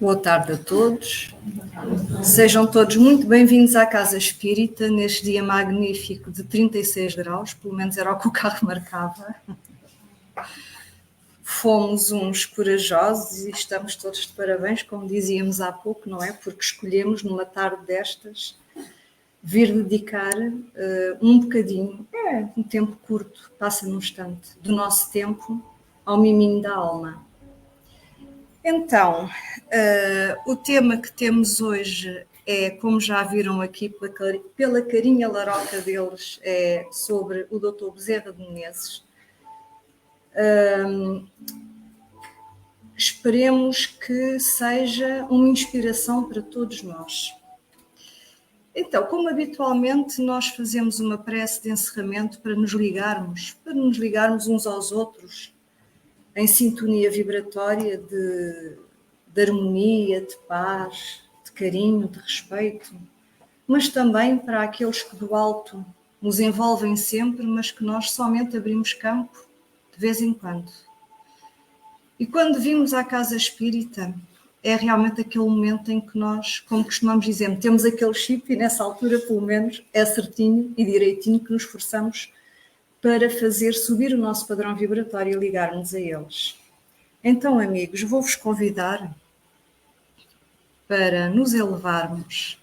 Boa tarde a todos. Sejam todos muito bem-vindos à Casa Espírita neste dia magnífico de 36 graus, pelo menos era o que o carro marcava. Fomos uns corajosos e estamos todos de parabéns, como dizíamos há pouco, não é? Porque escolhemos numa tarde destas vir dedicar um bocadinho, um tempo curto, passa num instante, do nosso tempo ao miminho da alma. Então, o tema que temos hoje é, como já viram aqui pela carinha laroca deles, é sobre o Dr. Bezerra de Menezes. Esperemos que seja uma inspiração para todos nós. Então, como habitualmente, nós fazemos uma prece de encerramento para nos ligarmos uns aos outros, em sintonia vibratória de harmonia, de paz, de carinho, de respeito, mas também para aqueles que do alto nos envolvem sempre, mas que nós somente abrimos campo de vez em quando. E quando vimos à Casa Espírita, é realmente aquele momento em que nós, como costumamos dizer, temos aquele chip e nessa altura, pelo menos, é certinho e direitinho que nos esforçamos para fazer subir o nosso padrão vibratório e ligar-nos a eles. Então, amigos, vou-vos convidar para nos elevarmos,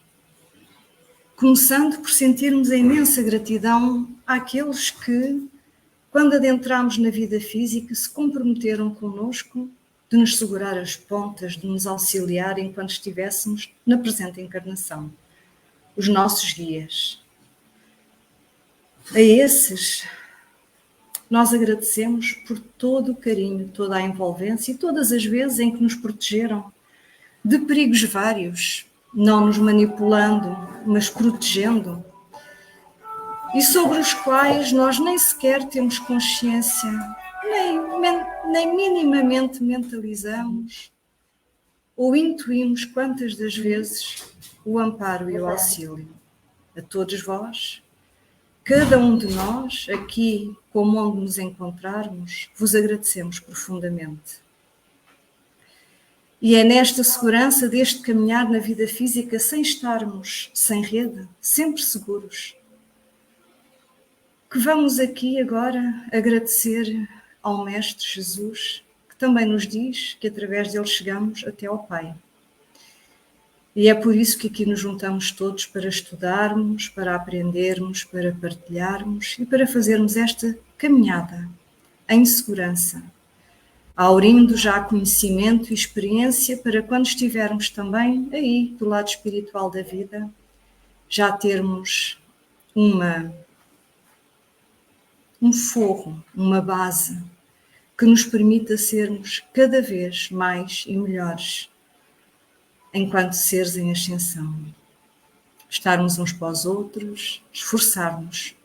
começando por sentirmos a imensa gratidão àqueles que, quando adentramos na vida física, se comprometeram connosco de nos segurar as pontas, de nos auxiliar enquanto estivéssemos na presente encarnação. Os nossos guias. A esses, nós agradecemos por todo o carinho, toda a envolvência e todas as vezes em que nos protegeram de perigos vários, não nos manipulando, mas protegendo, e sobre os quais nós nem sequer temos consciência, nem minimamente mentalizamos ou intuímos quantas das vezes o amparo e o auxílio. A todos vós, cada um de nós, aqui como onde nos encontrarmos, vos agradecemos profundamente. E é nesta segurança deste caminhar na vida física, sem estarmos sem rede, sempre seguros, que vamos aqui agora agradecer ao Mestre Jesus, que também nos diz que através dele chegamos até ao Pai. E é por isso que aqui nos juntamos todos para estudarmos, para aprendermos, para partilharmos e para fazermos esta caminhada em segurança, aurindo já conhecimento e experiência para quando estivermos também aí do lado espiritual da vida, já termos um forro, uma base que nos permita sermos cada vez mais e melhores enquanto seres em ascensão. Estarmos uns para os outros, esforçarmos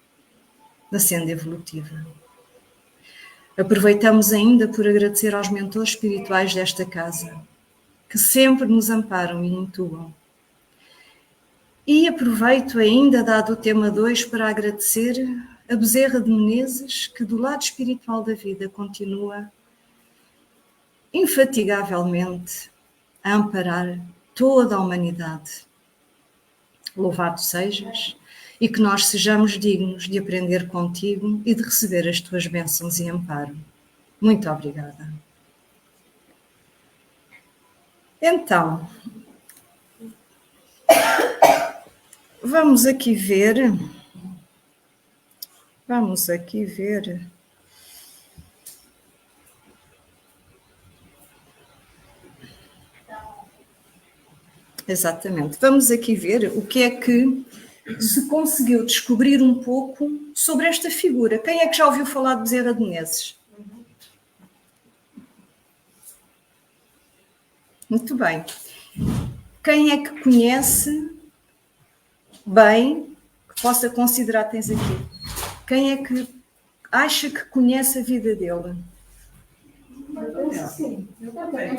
na senda evolutiva. Aproveitamos ainda por agradecer aos mentores espirituais desta casa, que sempre nos amparam e intuam. E aproveito ainda, dado o tema 2, para agradecer a Bezerra de Menezes, que do lado espiritual da vida continua infatigavelmente a amparar toda a humanidade. Louvado sejas e que nós sejamos dignos de aprender contigo e de receber as tuas bênçãos e amparo. Muito obrigada. Então, vamos aqui ver. Exatamente. Vamos aqui ver o que é que se conseguiu descobrir um pouco sobre esta figura. Quem é que já ouviu falar de Bezerra de Menezes? Muito bem. Quem é que conhece bem, que possa considerar, tens aqui, quem é que acha que conhece a vida dele? Sim, eu também.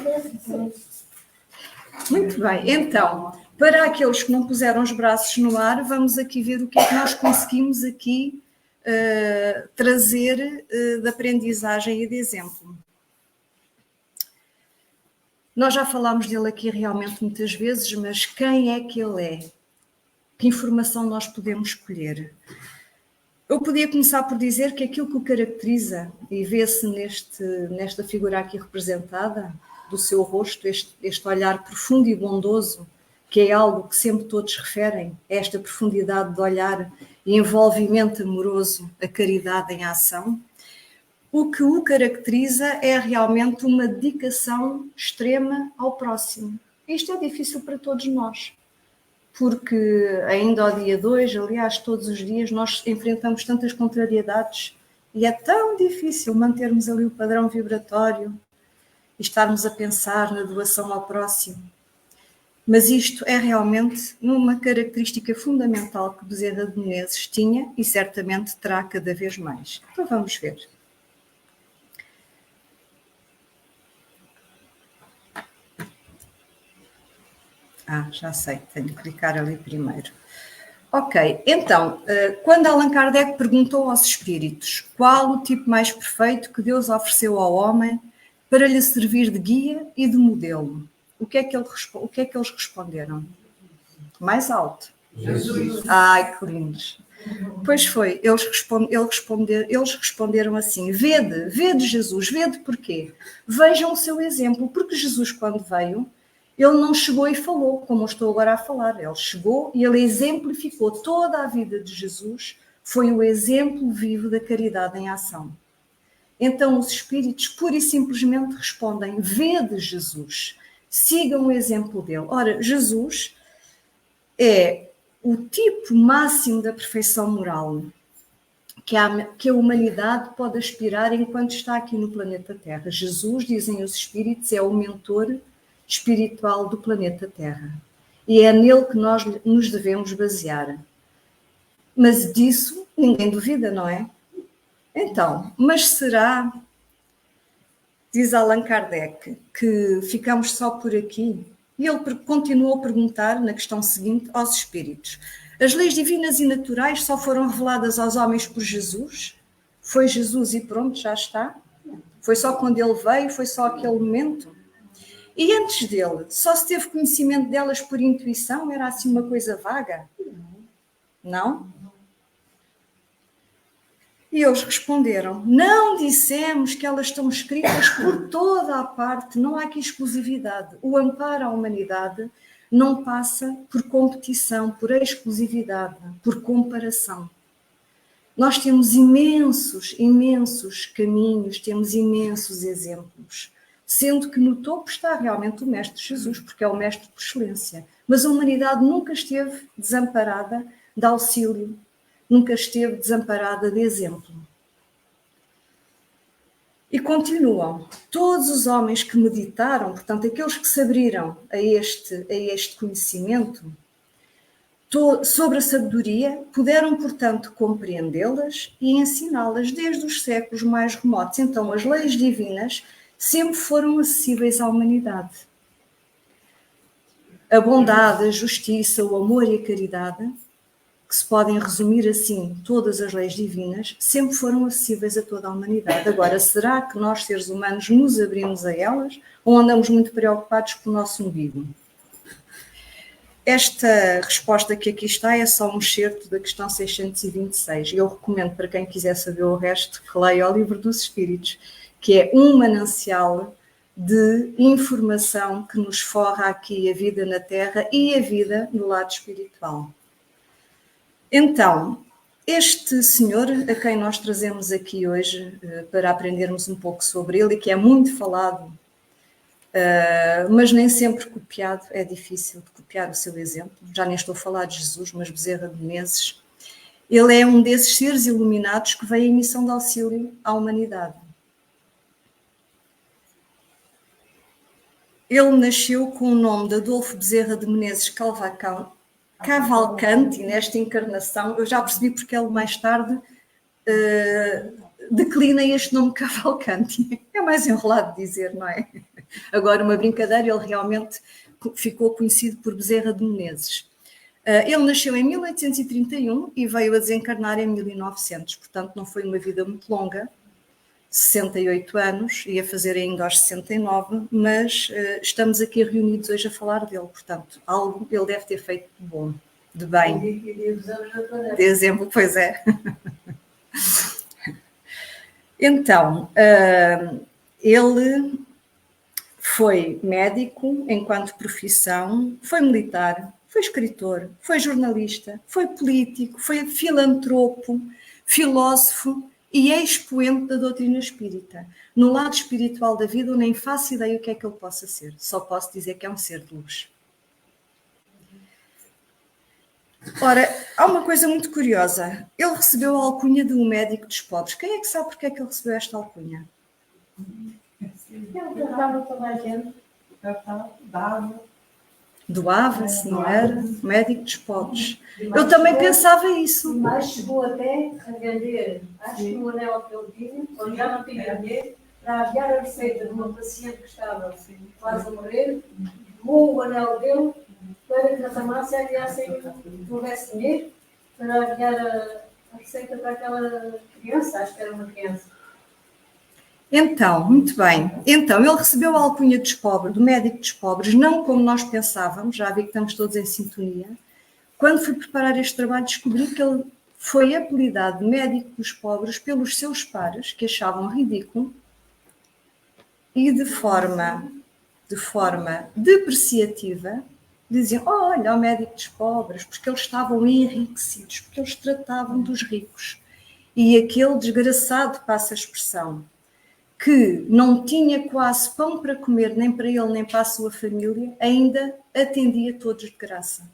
Muito bem, então, para aqueles que não puseram os braços no ar, vamos aqui ver o que é que nós conseguimos aqui trazer de aprendizagem e de exemplo. Nós já falámos dele aqui realmente muitas vezes, mas quem é que ele é? Que informação nós podemos escolher? Eu podia começar por dizer que aquilo que o caracteriza, e vê-se nesta figura aqui representada, do seu rosto, este olhar profundo e bondoso, que é algo que sempre todos referem, esta profundidade de olhar e envolvimento amoroso, a caridade em ação. O que o caracteriza é realmente uma dedicação extrema ao próximo. Isto é difícil para todos nós, porque ainda ao dia de hoje, aliás, todos os dias, nós enfrentamos tantas contrariedades e é tão difícil mantermos ali o padrão vibratório e estarmos a pensar na doação ao próximo. Mas isto é realmente uma característica fundamental que Bezerra de Menezes tinha e certamente terá cada vez mais. Então vamos ver. Já sei, tenho que clicar ali primeiro. Ok, então, quando Allan Kardec perguntou aos espíritos qual o tipo mais perfeito que Deus ofereceu ao homem para lhe servir de guia e de modelo, o que é que eles responderam? Mais alto. Jesus. Ai, que lindos. Pois foi, eles responderam assim: vede Jesus, vede porquê? Vejam o seu exemplo, porque Jesus, quando veio, ele não chegou e falou, como eu estou agora a falar. Ele chegou e ele exemplificou toda a vida de Jesus, foi o exemplo vivo da caridade em ação. Então os espíritos pura e simplesmente respondem: vede Jesus, sigam o exemplo dele. Ora, Jesus é o tipo máximo da perfeição moral que a humanidade pode aspirar enquanto está aqui no planeta Terra. Jesus, dizem os espíritos, é o mentor espiritual do planeta Terra. E é nele que nós nos devemos basear. Mas disso ninguém duvida, não é? Então, mas será, diz Allan Kardec, que ficamos só por aqui? E ele continuou a perguntar, na questão seguinte, aos espíritos: as leis divinas e naturais só foram reveladas aos homens por Jesus? Foi Jesus e pronto, já está? Foi só quando ele veio? Foi só aquele momento? E antes dele, só se teve conhecimento delas por intuição? Era assim uma coisa vaga? Não? E eles responderam: não dissemos que elas estão escritas por toda a parte, não há aqui exclusividade. O amparo à humanidade não passa por competição, por exclusividade, por comparação. Nós temos imensos caminhos, temos imensos exemplos, sendo que no topo está realmente o Mestre Jesus, porque é o Mestre por excelência. Mas a humanidade nunca esteve desamparada de auxílio, nunca esteve desamparada de exemplo. E continuam, todos os homens que meditaram, portanto, aqueles que se abriram a este conhecimento sobre a sabedoria, puderam, portanto, compreendê-las e ensiná-las desde os séculos mais remotos. Então, as leis divinas sempre foram acessíveis à humanidade. A bondade, a justiça, o amor e a caridade, que se podem resumir assim, todas as leis divinas, sempre foram acessíveis a toda a humanidade. Agora, será que nós, seres humanos, nos abrimos a elas ou andamos muito preocupados com o nosso umbigo? Esta resposta que aqui está é só um excerto da questão 626 e eu recomendo para quem quiser saber o resto que leia o Livro dos Espíritos, que é um manancial de informação que nos forra aqui a vida na Terra e a vida no lado espiritual. Então, este senhor a quem nós trazemos aqui hoje para aprendermos um pouco sobre ele e que é muito falado, mas nem sempre copiado, é difícil de copiar o seu exemplo, já nem estou a falar de Jesus, mas Bezerra de Menezes, ele é um desses seres iluminados que veio em missão de auxílio à humanidade. Ele nasceu com o nome de Adolfo Bezerra de Menezes Cavalcanti, nesta encarnação. Eu já percebi porque ele mais tarde declina este nome Cavalcanti. É mais enrolado de dizer, não é? Agora, uma brincadeira, ele realmente ficou conhecido por Bezerra de Menezes. Ele nasceu em 1831 e veio a desencarnar em 1900, portanto não foi uma vida muito longa, 68 anos, ia fazer ainda aos 69, mas estamos aqui reunidos hoje a falar dele, portanto, algo ele deve ter feito de bom, de bem. De exemplo, pois é. Então, ele foi médico enquanto profissão, foi militar, foi escritor, foi jornalista, foi político, foi filantropo, filósofo e expoente da doutrina espírita. No lado espiritual da vida, eu nem faço ideia o que é que ele possa ser. Só posso dizer que é um ser de luz. Ora, há uma coisa muito curiosa. Ele recebeu a alcunha de um médico dos pobres. Quem é que sabe porque é que ele recebeu esta alcunha? Ele tratava toda a gente. Doava-se, não era? Médico dos pobres. Eu também pensava isso. Mas chegou até a vender, acho que um anel que ele tinha, quando já não tinha dinheiro, para aviar a receita de uma paciente que estava quase a morrer, pegou o anel dele para que na farmácia aviassem, houvesse dinheiro, para aviar a receita para aquela criança, acho que era uma criança. Então, muito bem. Então, ele recebeu a alcunha dos pobres, do médico dos pobres, não como nós pensávamos, já vi que estamos todos em sintonia. Quando fui preparar este trabalho, descobri que ele foi apelidado de médico dos pobres pelos seus pares, que achavam ridículo, e de forma depreciativa, diziam, olha, o médico dos pobres, porque eles estavam enriquecidos, porque eles tratavam dos ricos. E aquele desgraçado, passa a expressão, que não tinha quase pão para comer, nem para ele, nem para a sua família, ainda atendia todos de graça,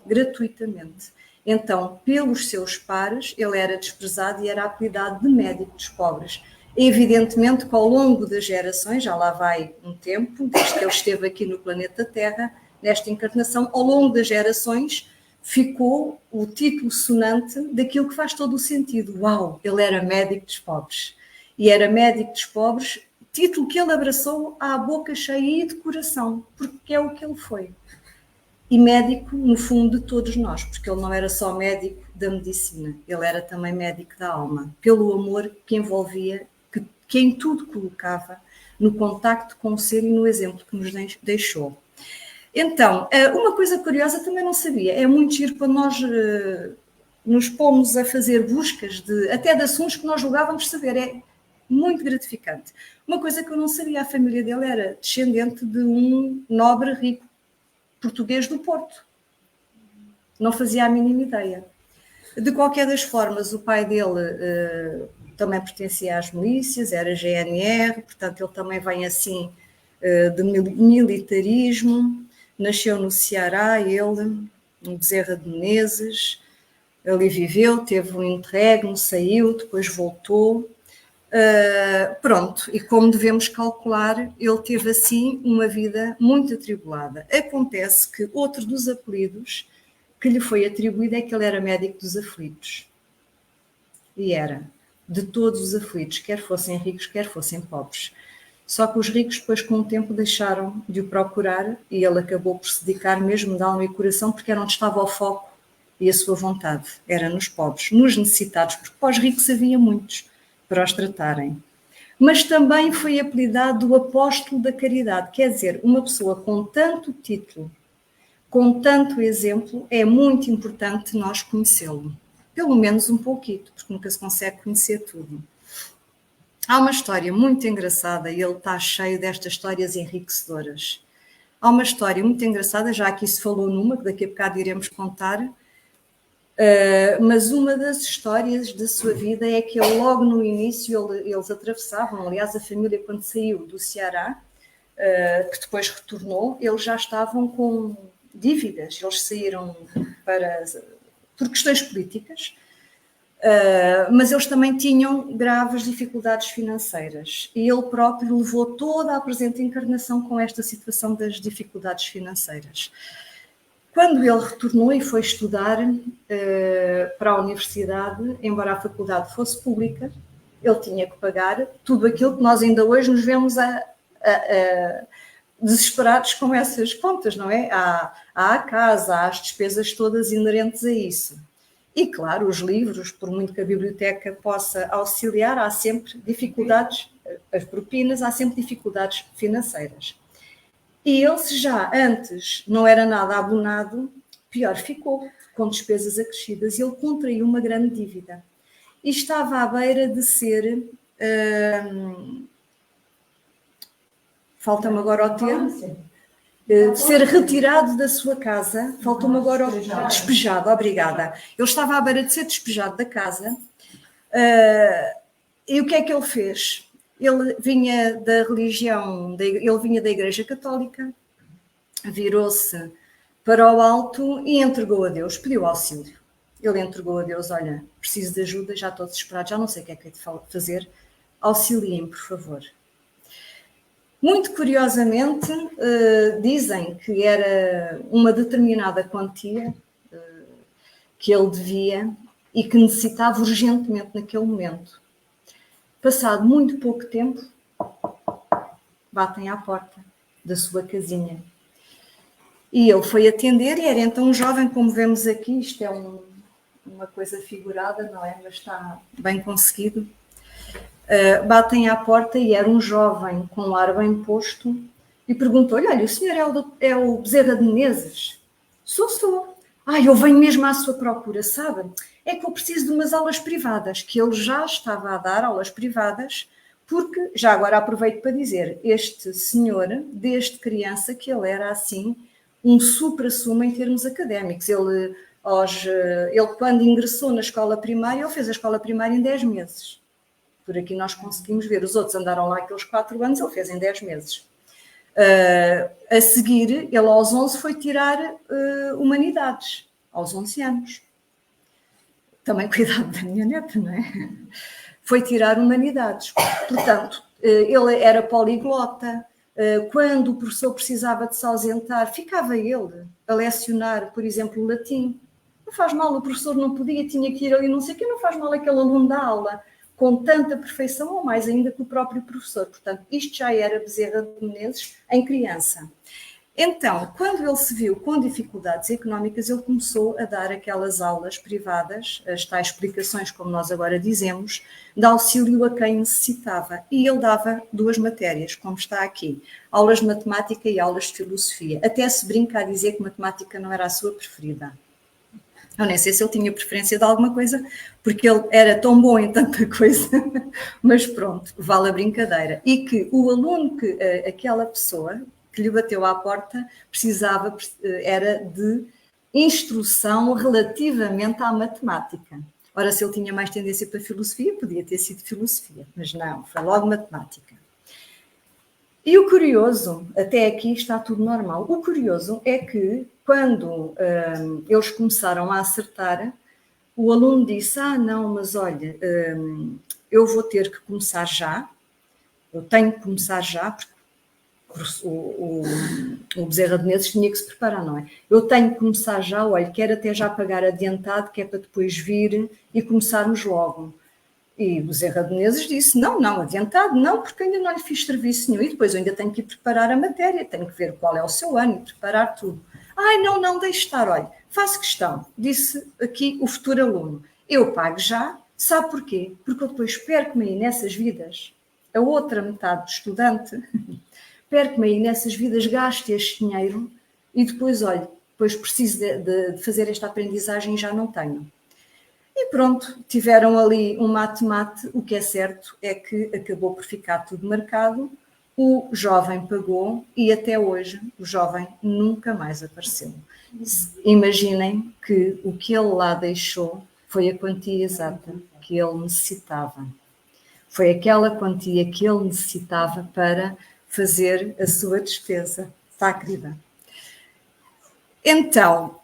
gratuitamente. Então, pelos seus pares, ele era desprezado e era apelidado de médico dos pobres. Evidentemente que ao longo das gerações, já lá vai um tempo, desde que ele esteve aqui no planeta Terra, nesta encarnação, ao longo das gerações, ficou o título sonante daquilo que faz todo o sentido. Uau, ele era médico dos pobres. E era médico dos pobres, título que ele abraçou à boca cheia e de coração, porque é o que ele foi. E médico, no fundo, de todos nós, porque ele não era só médico da medicina, ele era também médico da alma, pelo amor que envolvia, que em tudo colocava, no contacto com o ser e no exemplo que nos deixou. Então, uma coisa curiosa também não sabia, é muito giro quando nós nos pomos a fazer buscas até de assuntos que nós julgávamos saber, é muito gratificante. Uma coisa que eu não sabia, a família dele era descendente de um nobre rico português do Porto. Não fazia a mínima ideia. De qualquer das formas, o pai dele também pertencia às milícias, era GNR, portanto ele também vem assim de militarismo, nasceu no Ceará, ele, em Bezerra de Menezes, ali viveu, teve um interregno, saiu, depois voltou. Pronto, e como devemos calcular, ele teve assim uma vida muito atribulada. Acontece que outro dos apelidos que lhe foi atribuído é que ele era médico dos aflitos. E era, de todos os aflitos, quer fossem ricos, quer fossem pobres. Só que os ricos depois com o tempo deixaram de o procurar e ele acabou por se dedicar mesmo de alma e coração porque era onde estava o foco e a sua vontade. Era nos pobres, nos necessitados, porque para os ricos havia muitos para os tratarem. Mas também foi apelidado o apóstolo da caridade, quer dizer, uma pessoa com tanto título, com tanto exemplo, é muito importante nós conhecê-lo. Pelo menos um pouquito, porque nunca se consegue conhecer tudo. Há uma história muito engraçada e ele está cheio destas histórias enriquecedoras. Há uma história muito engraçada, já aqui se falou numa, que daqui a bocado iremos contar, mas uma das histórias da sua vida é que ele, logo no início eles atravessavam, aliás a família quando saiu do Ceará, que depois retornou, eles já estavam com dívidas, eles saíram por questões políticas, mas eles também tinham graves dificuldades financeiras e ele próprio levou toda a presente encarnação com esta situação das dificuldades financeiras. Quando ele retornou e foi estudar para a universidade, embora a faculdade fosse pública, ele tinha que pagar tudo aquilo que nós ainda hoje nos vemos desesperados com essas contas, não é? Há a casa, há as despesas todas inerentes a isso. E, claro, os livros, por muito que a biblioteca possa auxiliar, há sempre dificuldades, as propinas, há sempre dificuldades financeiras. E ele, se já antes não era nada abonado, pior ficou, com despesas acrescidas. Ele contraiu uma grande dívida. E estava à beira de ser... falta-me agora o termo... de ser retirado da sua casa, faltou-me agora o despejado, obrigada. Ele estava à beira de ser despejado da casa, e o que é que ele fez? Ele vinha da religião, ele vinha da Igreja Católica, virou-se para o alto e entregou a Deus, pediu auxílio. Ele entregou a Deus, olha, preciso de ajuda, já estou desesperado, já não sei o que é que é de fazer, auxiliem, por favor. Muito curiosamente, dizem que era uma determinada quantia que ele devia e que necessitava urgentemente naquele momento. Passado muito pouco tempo, batem à porta da sua casinha. E ele foi atender e era então um jovem, como vemos aqui, isto é uma coisa figurada, não é? Mas está bem conseguido. Batem à porta e era um jovem com um ar bem posto e perguntou-lhe, olha, o senhor é o Bezerra de Menezes? Sou. Eu venho mesmo à sua procura, sabe? É que eu preciso de umas aulas privadas, que ele já estava a dar aulas privadas, porque, já agora aproveito para dizer, este senhor, desde criança, que ele era assim, um supra-sumo em termos académicos. Ele, quando ingressou na escola primária, ele fez a escola primária em 10 meses. Por aqui nós conseguimos ver, os outros andaram lá aqueles 4 anos, ele fez em 10 meses. A seguir, ele aos 11 foi tirar Humanidades, aos 11 anos. Também cuidado da minha neta, não é? Foi tirar Humanidades. Portanto, ele era poliglota. Quando o professor precisava de se ausentar, ficava ele a lecionar, por exemplo, latim. Não faz mal, o professor não podia, tinha que ir ali, não sei o quê, não faz mal aquele aluno da aula, com tanta perfeição ou mais ainda que o próprio professor. Portanto, isto já era Bezerra de Menezes em criança. Então, quando ele se viu com dificuldades económicas, ele começou a dar aquelas aulas privadas, as tais explicações, como nós agora dizemos, de auxílio a quem necessitava. E ele dava 2 matérias, como está aqui, aulas de matemática e aulas de filosofia. Até se brinca a dizer que matemática não era a sua preferida. Eu nem sei se ele tinha preferência de alguma coisa, porque ele era tão bom em tanta coisa, mas pronto, vale a brincadeira. E que o aluno, aquela pessoa que lhe bateu à porta, precisava, era de instrução relativamente à matemática. Ora, se ele tinha mais tendência para filosofia, podia ter sido filosofia, mas não, foi logo matemática. E o curioso, até aqui está tudo normal, o curioso é que quando eles começaram a acertar, o aluno disse, não, mas olha, eu vou ter que começar já, eu tenho que começar já, porque o Bezerra de Menezes tinha que se preparar, não é? Eu tenho que começar já, olha, quero até já pagar adiantado, que é para depois vir e começarmos logo. E o Bezerra de Menezes disse, não, adiantado não, porque ainda não lhe fiz serviço nenhum, e depois eu ainda tenho que ir preparar a matéria, tenho que ver qual é o seu ano e preparar tudo. Não, deixe estar, olha, faço questão, disse aqui o futuro aluno, eu pago já, sabe porquê? Porque eu depois perco-me aí nessas vidas, a outra metade do estudante, perco-me aí nessas vidas, gasto este dinheiro e depois, olha, depois preciso de fazer esta aprendizagem e já não tenho. E pronto, tiveram ali um mate-mate, o que é certo é que acabou por ficar tudo marcado, o jovem pagou e até hoje o jovem nunca mais apareceu. Imaginem que o que ele lá deixou foi a quantia exata que ele necessitava. Foi aquela quantia que ele necessitava para fazer a sua despesa. Está, querida? Então,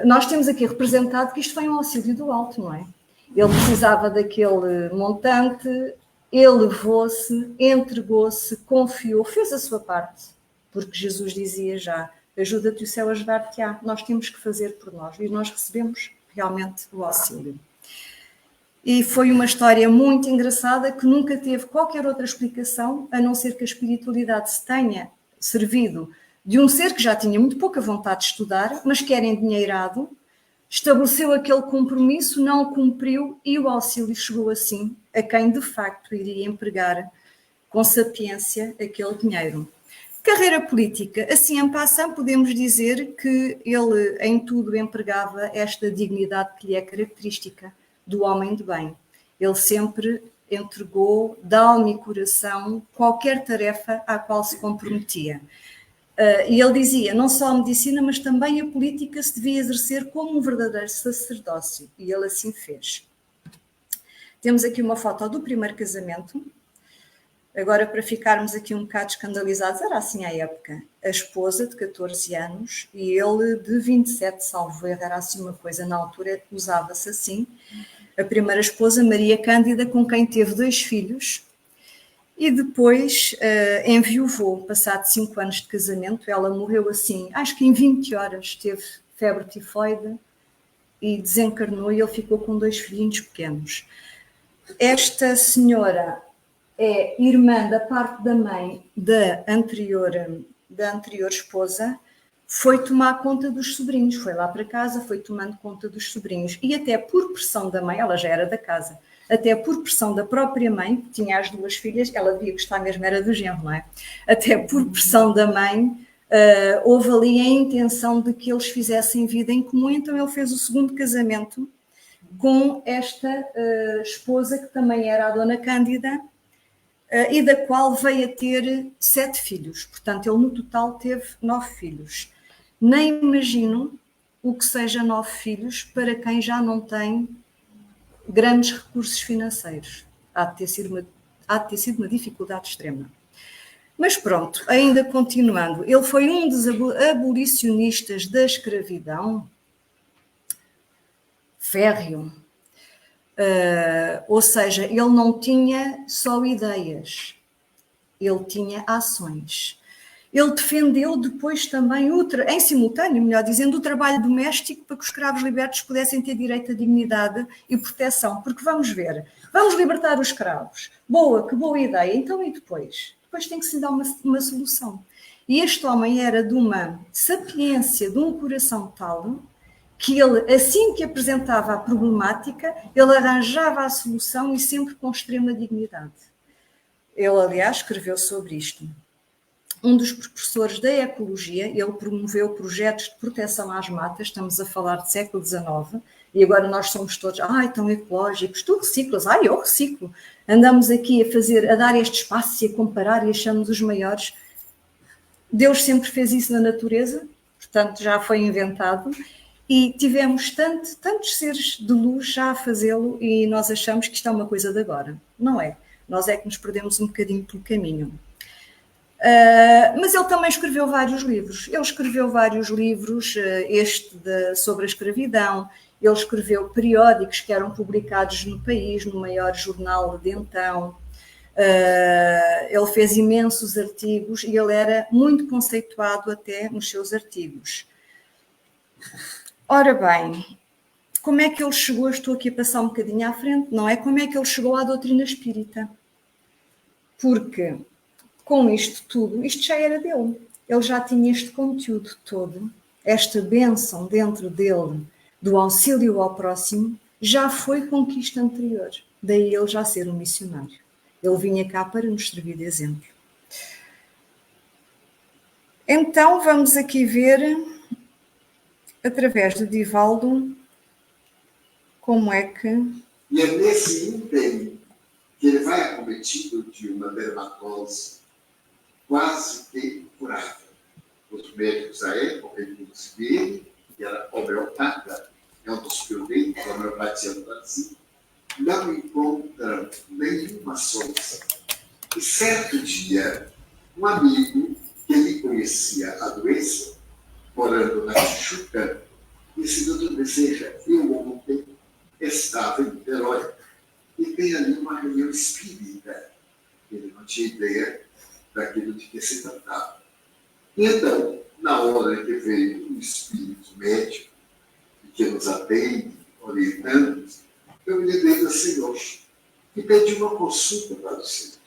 nós temos aqui representado que isto foi um auxílio do alto, não é? Ele precisava daquele montante, ele levou-se, entregou-se, confiou, fez a sua parte, porque Jesus dizia já, ajuda-te o céu a ajudar-te-á. Nós temos que fazer por nós e nós recebemos realmente o auxílio. E foi uma história muito engraçada que nunca teve qualquer outra explicação, a não ser que a espiritualidade se tenha servido de um ser que já tinha muito pouca vontade de estudar, mas que era endinheirado, Estabeleceu aquele compromisso, não o cumpriu e o auxílio chegou assim a quem de facto iria empregar com sapiência aquele dinheiro. Carreira política. Assim, em passant, podemos dizer que ele em tudo empregava esta dignidade que lhe é característica do homem de bem. Ele sempre entregou de alma e coração qualquer tarefa à qual se comprometia. E ele dizia, não só a medicina, mas também a política se devia exercer como um verdadeiro sacerdócio. E ele assim fez. Temos aqui uma foto do primeiro casamento. Agora, para ficarmos aqui um bocado escandalizados, era assim à época. A esposa de 14 anos e ele de 27, salvo erro, era assim uma coisa, na altura usava-se assim. A primeira esposa, Maria Cândida, com quem teve 2 filhos, e depois enviuvou, passado 5 anos de casamento, ela morreu assim, acho que em 20 horas, teve febre tifoide e desencarnou e ele ficou com 2 filhinhos pequenos. Esta senhora é irmã da parte da mãe da anterior esposa, foi tomar conta dos sobrinhos, foi lá para casa, foi tomando conta dos sobrinhos e até por pressão da mãe, ela já era da casa, até por pressão da própria mãe, que tinha as 2 filhas, ela devia gostar mesmo, era do genro, não é? Até por pressão da mãe, houve ali a intenção de que eles fizessem vida em comum, então ele fez o segundo casamento com esta esposa, que também era a Dona Cândida, e da qual veio a ter 7 filhos. Portanto, ele no total teve 9 filhos. Nem imagino o que seja 9 filhos para quem já não tem grandes recursos financeiros. Há de ter sido uma dificuldade extrema. Mas pronto, ainda continuando, ele foi um dos abolicionistas da escravidão, férreo. Ou seja, ele não tinha só ideias, ele tinha ações. Ele defendeu depois também, em simultâneo, melhor dizendo, o trabalho doméstico para que os escravos libertos pudessem ter direito à dignidade e proteção. Porque vamos ver, vamos libertar os escravos. Boa, que boa ideia. Então e depois? Depois tem que se dar uma solução. E este homem era de uma sapiência, de um coração tal, que ele, assim que apresentava a problemática, ele arranjava a solução e sempre com extrema dignidade. Ele, aliás, escreveu sobre isto. Um dos precursores da ecologia, ele promoveu projetos de proteção às matas, estamos a falar de século XIX, e agora nós somos todos, tão ecológicos, tu reciclas, eu reciclo. Andamos aqui a dar este espaço e a comparar e achamos os maiores. Deus sempre fez isso na natureza, portanto já foi inventado, e tivemos tantos seres de luz já a fazê-lo e nós achamos que isto é uma coisa de agora. Não é. Nós é que nos perdemos um bocadinho pelo caminho. Mas ele também escreveu vários livros. Ele escreveu vários livros, sobre a escravidão. Ele escreveu periódicos que eram publicados no país, no maior jornal de então. Ele fez imensos artigos e ele era muito conceituado até nos seus artigos. Ora bem, como é que ele chegou, estou aqui a passar um bocadinho à frente, não é? Como é que ele chegou à doutrina espírita? Porque com isto tudo, isto já era dele. Ele já tinha este conteúdo todo, esta bênção dentro dele, do auxílio ao próximo, já foi conquista anterior. Daí ele já ser um missionário. Ele vinha cá para nos servir de exemplo. Então, vamos aqui ver, através do Divaldo, como é que... E é nesse empenho que ele vai acometido de uma dermatose quase que curável. Os médicos da época, inclusive, que era homeopata, é um dos pioneiros da homeopatia no Brasil, não encontram nenhuma solução. E certo dia, um amigo que ele conhecia a doença, morando na Tijuca, disse: doutor Bezerra, eu ontem estava em Niterói e tem ali uma reunião espírita. Ele não tinha ideia daquilo de que se tratava. E então, na hora que veio o espírito médico, que nos atende, orientando-nos, eu me lembrei do Senhor e pedi uma consulta para o Senhor.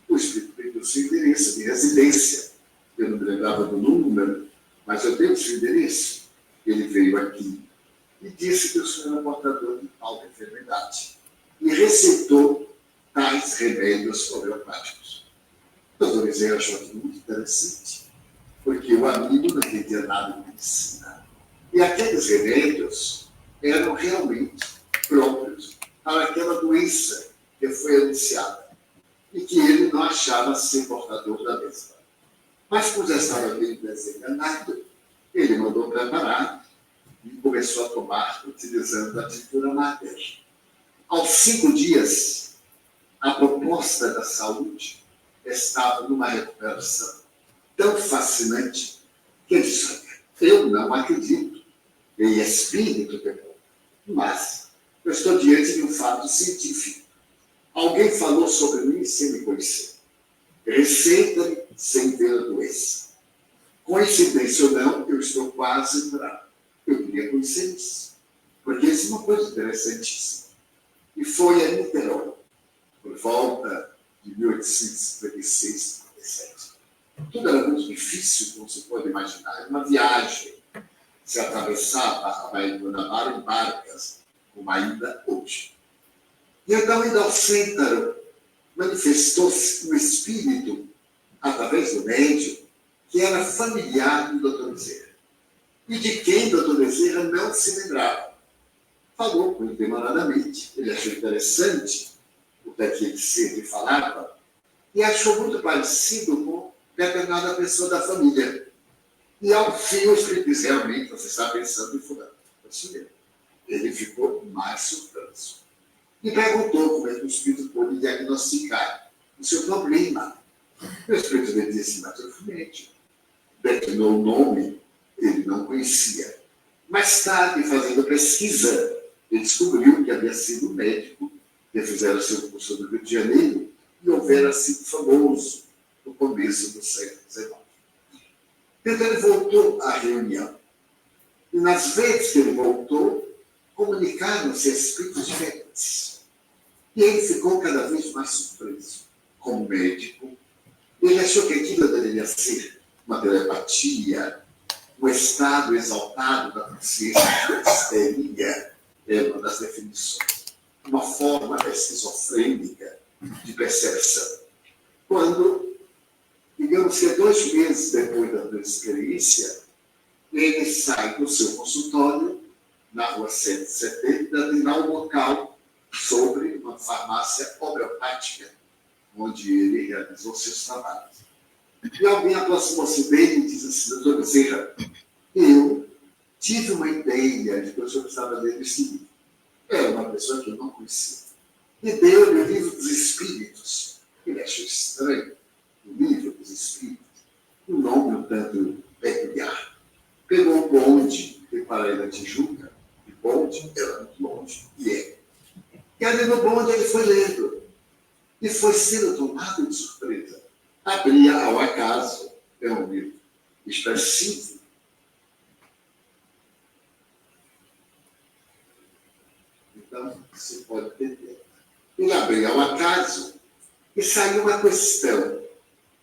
O espírito pediu o seu endereço de residência. Eu não me lembrava do número, mas eu tenho o seu endereço. Ele veio aqui e disse que o senhor era portador de tal enfermidade. E receitou tais remédios homeopáticos. O doutor Bezerra achou aquilo muito interessante, porque o amigo não entendia nada de medicina. E aqueles remédios eram realmente próprios para aquela doença que foi anunciada e que ele não achava ser portador da mesma. Mas, como já estava bem desenganado, ele mandou preparar e começou a tomar utilizando a tintura mater. Aos 5 dias, a proposta da saúde estava numa recuperação tão fascinante que ele disse: eu não acredito em espírito de bom, mas eu estou diante de um fato científico. Alguém falou sobre mim sem me conhecer. Receita-me sem ver a doença. Coincidência ou não, eu estou quase curado. Eu queria conhecer isso, porque isso é uma coisa interessantíssima. E foi a Niterói, por volta de 1856, 57. Tudo era muito difícil, como se pode imaginar. Era uma viagem. Se atravessava a Baía de Guanabara em barcas, como ainda hoje. E então, indo ao Cêntaro, manifestou-se um espírito, através do médium, que era familiar do Dr. Bezerra. E de quem o Dr. Bezerra não se lembrava. Falou com ele demoradamente, ele achou interessante o que aquele ser que falava, e achou muito parecido com determinada pessoa da família. E ao fim, o espírito disse: realmente, você está pensando em fulano. Ele ficou mais surpreso. E perguntou como é que o espírito pôde diagnosticar o seu problema. O espírito lhe disse: mas eu fui médico. Declinou o nome, ele não conhecia. Mais tarde, fazendo pesquisa, ele descobriu que havia sido um médico que fizera seu curso no Rio de Janeiro e houvera sido famoso no começo do século XIX. Então ele voltou à reunião. E nas vezes que ele voltou, comunicaram-se espíritos diferentes. E ele ficou cada vez mais surpreso. Como médico, ele achou que aquilo deveria ser uma telepatia, um estado exaltado da consciência histeria, é uma das definições. Uma forma esquizofrênica de percepção. Quando, digamos que 2 meses depois da sua experiência, ele sai do seu consultório, na rua 7 de setembro, para treinar um local sobre uma farmácia homeopática, onde ele realizou seus trabalhos. E alguém aproximou-se dele e disse assim: Dr. Bezerra, eu tive uma ideia de que o senhor estava lendo esse livro. Era uma pessoa que eu não conhecia. E deu-lhe o livro dos Espíritos. Ele achou estranho o livro dos Espíritos. Um nome um tanto peculiar. Pegou o bonde, que para ele na Tijuca, e bonde era muito longe, e é. E ali no bonde ele foi lendo. E foi sendo tomado de surpresa. Abria ao acaso, é um livro expressivo. Então, se pode entender. Ele abria ao acaso e saiu uma questão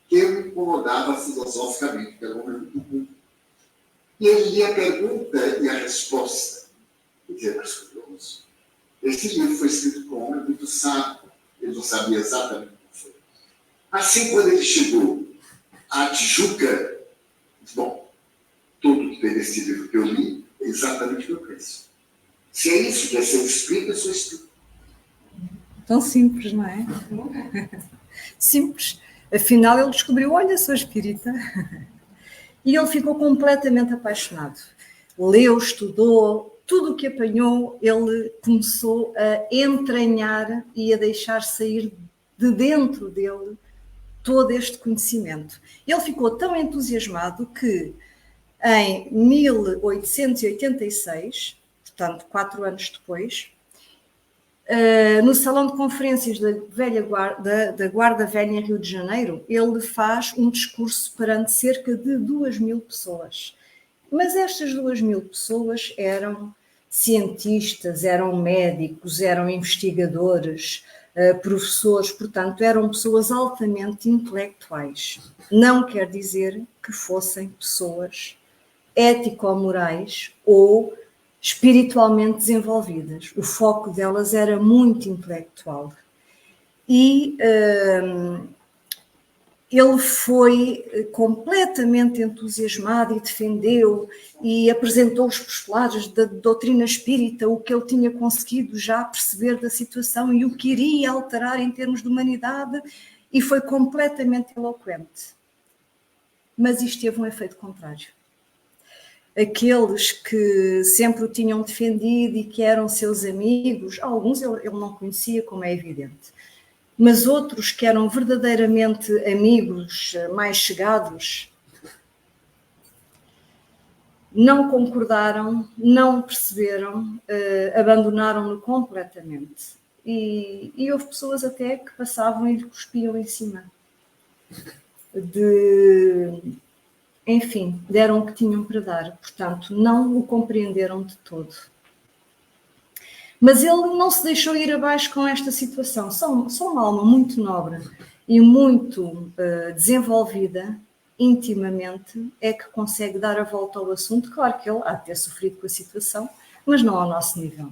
que eu me incomodava filosoficamente, que era um homem muito comum. E ele lia a pergunta e a resposta. E dizia: mas curioso. Esse livro foi escrito por um homem muito sábio. Ele não sabia exatamente como foi. Assim, quando ele chegou à Tijuca, disse: bom, tudo que tem nesse livro que eu li é exatamente o que eu penso. Se é isso que é ser espírito, eu sou espírito. Tão simples, não é? Simples. Afinal, ele descobriu: olha, sou espírita. E ele ficou completamente apaixonado. Leu, estudou, tudo o que apanhou, ele começou a entranhar e a deixar sair de dentro dele todo este conhecimento. Ele ficou tão entusiasmado que, em 1886, portanto, 4 anos depois, no Salão de Conferências da Guarda Velha em Rio de Janeiro, ele faz um discurso perante cerca de 2.000 pessoas. Mas estas 2.000 pessoas eram cientistas, eram médicos, eram investigadores, professores, portanto, eram pessoas altamente intelectuais. Não quer dizer que fossem pessoas ético-morais ou espiritualmente desenvolvidas. O foco delas era muito intelectual. E ele foi completamente entusiasmado e defendeu e apresentou os postulados da doutrina espírita, o que ele tinha conseguido já perceber da situação e o que iria alterar em termos de humanidade, e foi completamente eloquente. Mas isto teve um efeito contrário. Aqueles que sempre o tinham defendido e que eram seus amigos, alguns ele não conhecia, como é evidente, mas outros que eram verdadeiramente amigos, mais chegados, não concordaram, não perceberam, abandonaram-no completamente. E houve pessoas até que passavam e lhe cuspiam em cima. Enfim, deram o que tinham para dar. Portanto, não o compreenderam de todo. Mas ele não se deixou ir abaixo com esta situação. Só uma alma muito nobre e muito desenvolvida, intimamente, é que consegue dar a volta ao assunto. Claro que ele há de ter sofrido com a situação, mas não ao nosso nível.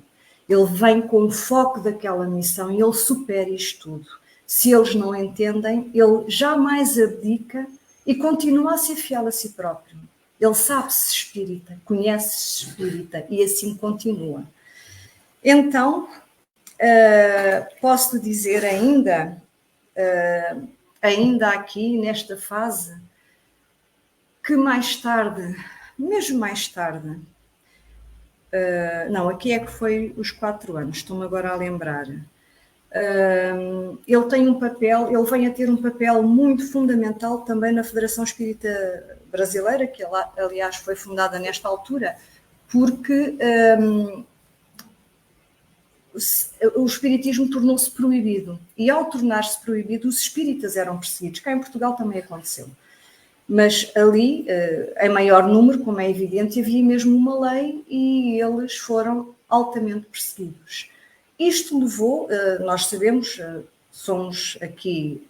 Ele vem com o foco daquela missão e ele supera isto tudo. Se eles não entendem, ele jamais abdica e continua a ser fiel a si próprio. Ele sabe-se espírita, conhece-se espírita e assim continua. Então, posso dizer ainda aqui nesta fase, que mais tarde, mesmo mais tarde, não, aqui é que foi os 4 anos, estou-me agora a lembrar. Ele tem um papel, ele vem a ter um papel muito fundamental também na Federação Espírita Brasileira, que aliás foi fundada nesta altura, porque o espiritismo tornou-se proibido, e ao tornar-se proibido os espíritas eram perseguidos. Cá em Portugal também aconteceu, mas ali, em maior número, como é evidente, havia mesmo uma lei e eles foram altamente perseguidos. Isto levou, nós sabemos, somos aqui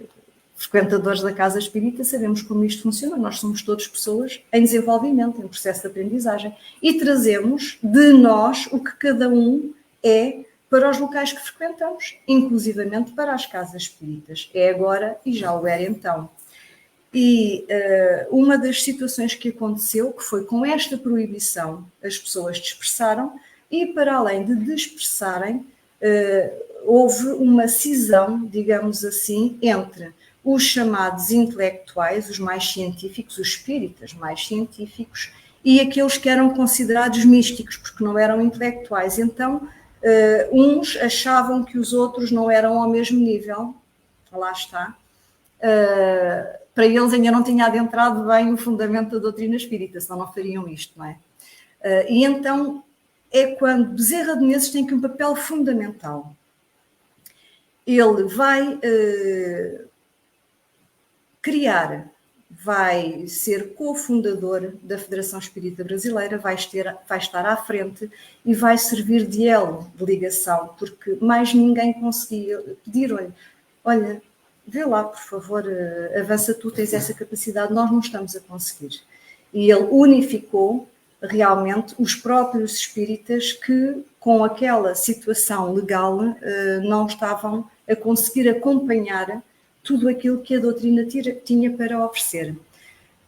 frequentadores da Casa Espírita, sabemos como isto funciona, nós somos todas pessoas em desenvolvimento, em processo de aprendizagem, e trazemos de nós o que cada um é para os locais que frequentamos, inclusivamente para as casas espíritas. É agora e já o era então. E uma das situações que aconteceu, que foi com esta proibição, as pessoas dispersaram e, para além de dispersarem, houve uma cisão, digamos assim, entre os chamados intelectuais, os mais científicos, os espíritas mais científicos, e aqueles que eram considerados místicos, porque não eram intelectuais. Então, uns achavam que os outros não eram ao mesmo nível, lá está. Para eles ainda não tinha adentrado bem o fundamento da doutrina espírita, senão não fariam isto, não é? E então é quando Bezerra de Menezes tem aqui um papel fundamental. Ele vai vai ser cofundador da Federação Espírita Brasileira, vai estar à frente e vai servir de elo de ligação, porque mais ninguém conseguia pedir, olha, vê lá, por favor, avança tu, tens essa capacidade, nós não estamos a conseguir. E ele unificou realmente os próprios espíritas que, com aquela situação legal, não estavam a conseguir acompanhar tudo aquilo que a doutrina tinha para oferecer.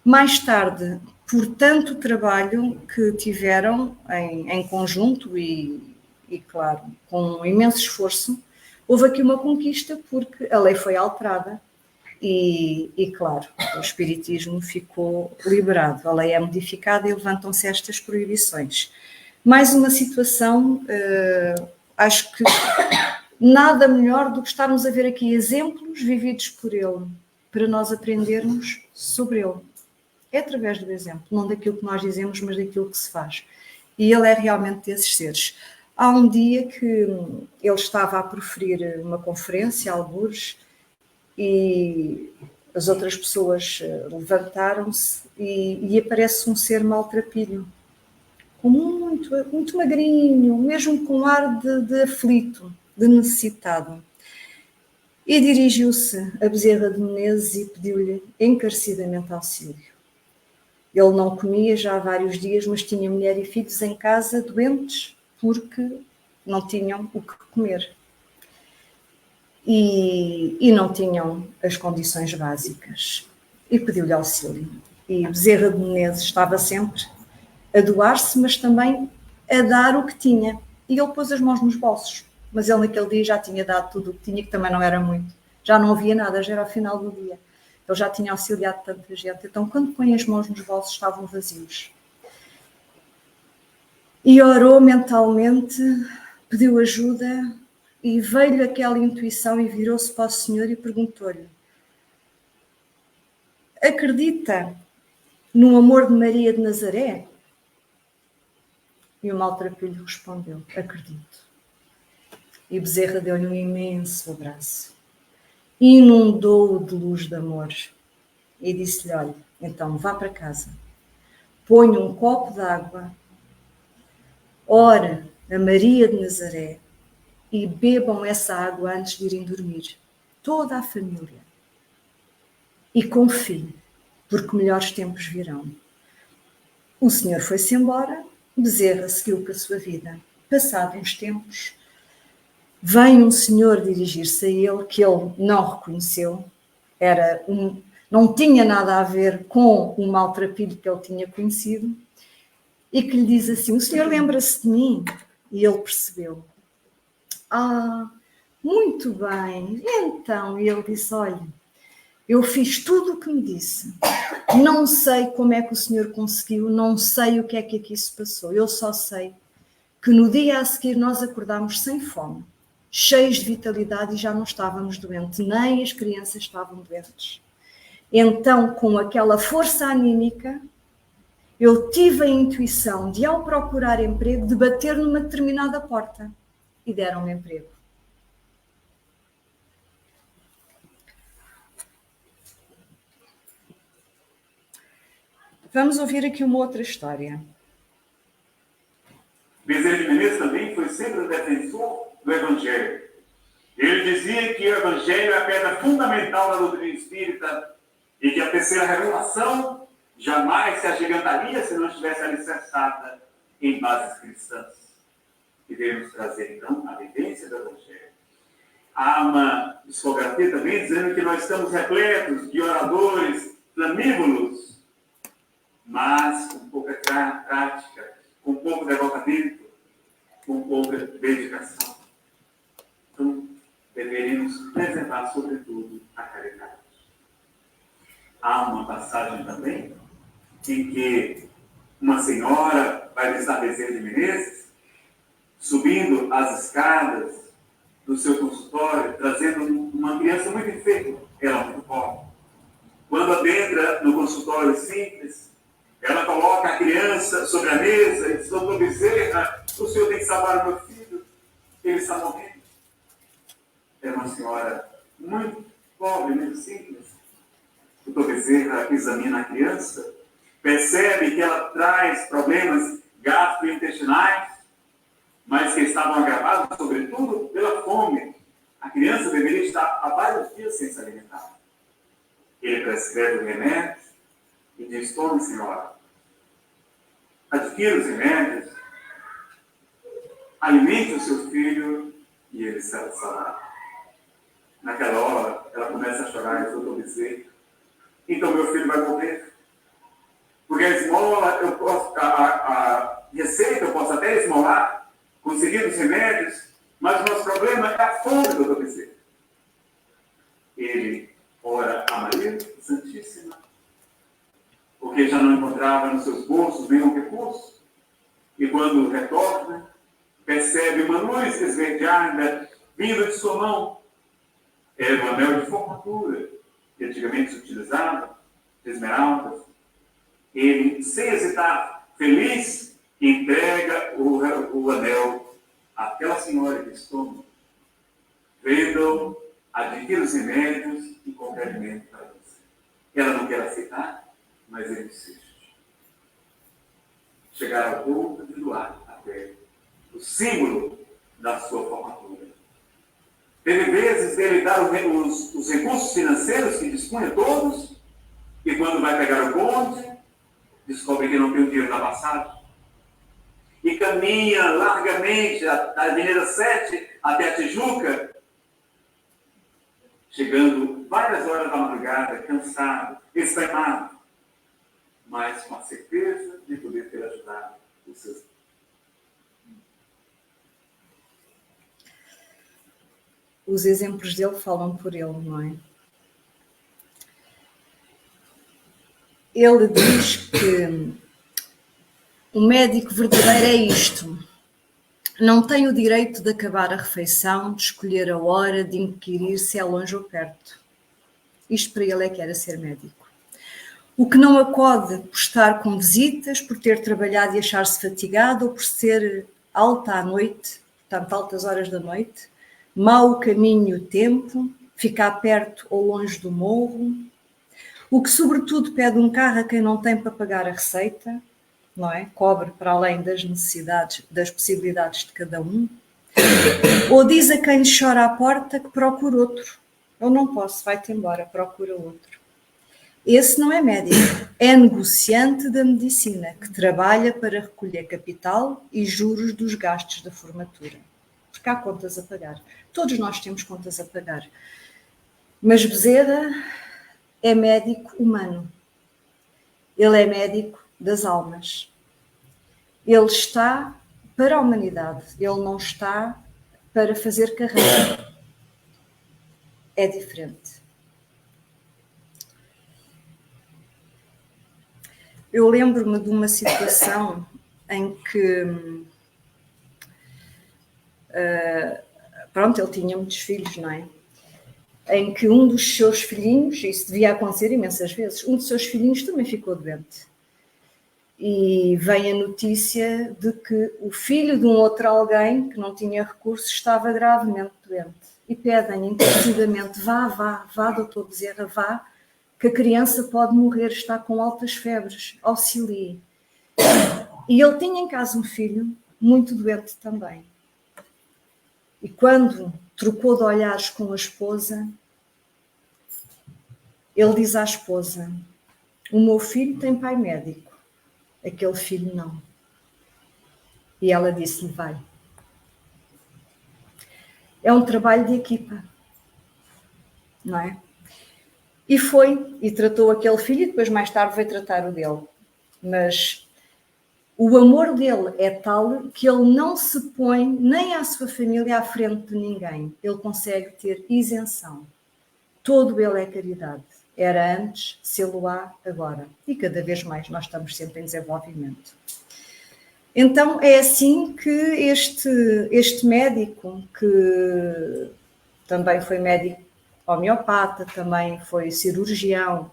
Mais tarde, por tanto trabalho que tiveram em conjunto e, claro, com um imenso esforço, houve aqui uma conquista, porque a lei foi alterada e claro, o espiritismo ficou liberado. A lei é modificada e levantam-se estas proibições. Mais uma situação, acho que nada melhor do que estarmos a ver aqui exemplos vividos por ele, para nós aprendermos sobre ele. É através do exemplo, não daquilo que nós dizemos, mas daquilo que se faz. E ele é realmente desses seres. Há um dia que ele estava a proferir uma conferência, algures, e as outras pessoas levantaram-se e aparece um ser maltrapilho, com muito magrinho, mesmo com ar de aflito, de necessitado. E dirigiu-se a Bezerra de Menezes e pediu-lhe encarecidamente auxílio. Ele não comia já há vários dias, mas tinha mulher e filhos em casa doentes porque não tinham o que comer. E não tinham as condições básicas. E pediu-lhe auxílio. E Bezerra de Menezes estava sempre a doar-se, mas também a dar o que tinha. E ele pôs as mãos nos bolsos. Mas ele naquele dia já tinha dado tudo o que tinha, que também não era muito. Já não havia nada, já era o final do dia. Ele já tinha auxiliado tanta gente. Então, quando põe as mãos nos bolsos, estavam vazios. E orou mentalmente, pediu ajuda e veio-lhe aquela intuição e virou-se para o Senhor e perguntou-lhe: acredita no amor de Maria de Nazaré? E o maltrapilho respondeu: acredito. E Bezerra deu-lhe um imenso abraço, inundou-o de luz de amor e disse-lhe: olha, então vá para casa, ponha um copo de água, ora a Maria de Nazaré e bebam essa água antes de irem dormir, toda a família. E confie, porque melhores tempos virão. O senhor foi-se embora, Bezerra seguiu com a sua vida. Passado uns tempos, vem um senhor dirigir-se a ele, que ele não reconheceu, não tinha nada a ver com o maltrapilho que ele tinha conhecido, e que lhe diz assim: o senhor lembra-se de mim? E ele percebeu. Ah, muito bem. Então, ele disse: olha, eu fiz tudo o que me disse. Não sei como é que o senhor conseguiu, não sei o que é que aqui se passou. Eu só sei que no dia a seguir nós acordámos sem fome, cheios de vitalidade e já não estávamos doentes, nem as crianças estavam doentes. Então, com aquela força anímica, eu tive a intuição de, ao procurar emprego, de bater numa determinada porta e deram-me emprego. Vamos ouvir aqui uma outra história. Bezerra de Menezes também foi sempre o defensor do Evangelho. Ele dizia que o Evangelho é a pedra fundamental da doutrina espírita e que a terceira revelação jamais se agigantaria se não estivesse alicerçada em bases cristãs. E devemos trazer, então, a vivência do Evangelho. Há uma discografia também dizendo que nós estamos repletos de oradores flamívolos, mas com pouca prática, com pouco devotamento, com pouca dedicação. Então, deveríamos preservar, sobretudo, a caridade. Há uma passagem também em que uma senhora vai visitar Bezerra de Menezes, subindo as escadas do seu consultório, trazendo uma criança muito enferma, ela muito pobre. Quando adentra no consultório simples, ela coloca a criança sobre a mesa e diz: doutor Bezerra, o senhor tem que salvar o meu filho, ele está morrendo. É uma senhora muito pobre, muito simples. O doutor Bezerra examina a criança, percebe que ela traz problemas gastrointestinais, mas que estavam agravados, sobretudo, pela fome. A criança deveria estar há vários dias sem se alimentar. Ele prescreve o remédio e diz: tome, senhora, adquira os remédios, alimente o seu filho e ele será sarado. Naquela hora, ela começa a chorar e diz: doutor Bezerra, então meu filho vai morrer. Porque a esmola, a receita eu posso até esmolar, conseguir os remédios, mas o nosso problema é a fome, doutor Bezerra. Ele ora a Maria Santíssima, porque já não encontrava nos seus bolsos nenhum recurso, e quando retorna, percebe uma luz esverdeada vindo de sua mão. Era um anel de formatura, que antigamente se utilizava, de esmeraldas. Ele, sem hesitar, feliz, entrega o anel àquela senhora que estoma. Vendam, adquira os remédios e qualquer alimento para você. Ela não quer aceitar, mas ele insiste. Chegar ao ponto de doar até o símbolo da sua formatura. Teve vezes dele dar os recursos financeiros que dispunha todos, e quando vai pegar o bonde, descobre que não tem o dinheiro da passagem. E caminha largamente da Avenida 7 até a Tijuca, chegando várias horas da madrugada, cansado, extremado, mas com a certeza de poder ter ajudado os seus. Os exemplos dele falam por ele, não é? Ele diz que o médico verdadeiro é isto: não tem o direito de acabar a refeição, de escolher a hora, de inquirir se é longe ou perto. Isto para ele é que era ser médico. O que não acode por estar com visitas, por ter trabalhado e achar-se fatigado, ou por ser alta à noite, portanto, altas horas da noite, mau o caminho e o tempo, ficar perto ou longe do morro. O que, sobretudo, pede um carro a quem não tem para pagar a receita, não é? Cobre para além das necessidades, das possibilidades de cada um. Ou diz a quem lhe chora à porta que procura outro. Eu não posso, vai-te embora, procura outro. Esse não é médico, é negociante da medicina, que trabalha para recolher capital e juros dos gastos da formatura. Porque há contas a pagar. Todos nós temos contas a pagar. Mas Bezerra é médico humano. Ele é médico das almas. Ele está para a humanidade. Ele não está para fazer carreira. É diferente. Eu lembro-me de uma situação em que, pronto, ele tinha muitos filhos, não é? Em que um dos seus filhinhos, isso devia acontecer imensas vezes, um dos seus filhinhos também ficou doente. E vem a notícia de que o filho de um outro alguém que não tinha recursos estava gravemente doente. E pedem encarecidamente, vá, doutor Bezerra, vá, que a criança pode morrer, está com altas febres, auxilie. E ele tinha em casa um filho muito doente também. E quando trocou de olhares com a esposa, ele diz à esposa: o meu filho tem pai médico, aquele filho não. E ela disse-lhe: vai. É um trabalho de equipa, não é? E foi, e tratou aquele filho, e depois mais tarde veio tratar o dele. Mas o amor dele é tal que ele não se põe nem à sua família à frente de ninguém. Ele consegue ter isenção. Todo ele é caridade. Era antes, sê-lo-á agora. E cada vez mais nós estamos sempre em desenvolvimento. Então é assim que este médico, que também foi médico homeopata, também foi cirurgião,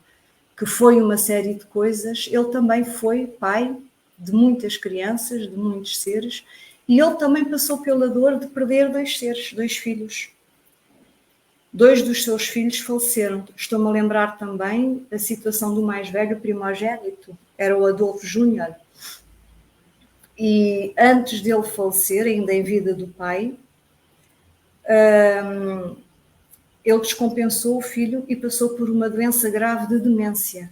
que foi uma série de coisas, ele também foi pai de muitas crianças, de muitos seres, e ele também passou pela dor de perder 2 seres, 2 filhos. 2 dos seus filhos faleceram. Estou-me a lembrar também a situação do mais velho, primogénito, era o Adolfo Júnior. E antes dele falecer, ainda em vida do pai, ele descompensou o filho e passou por uma doença grave de demência.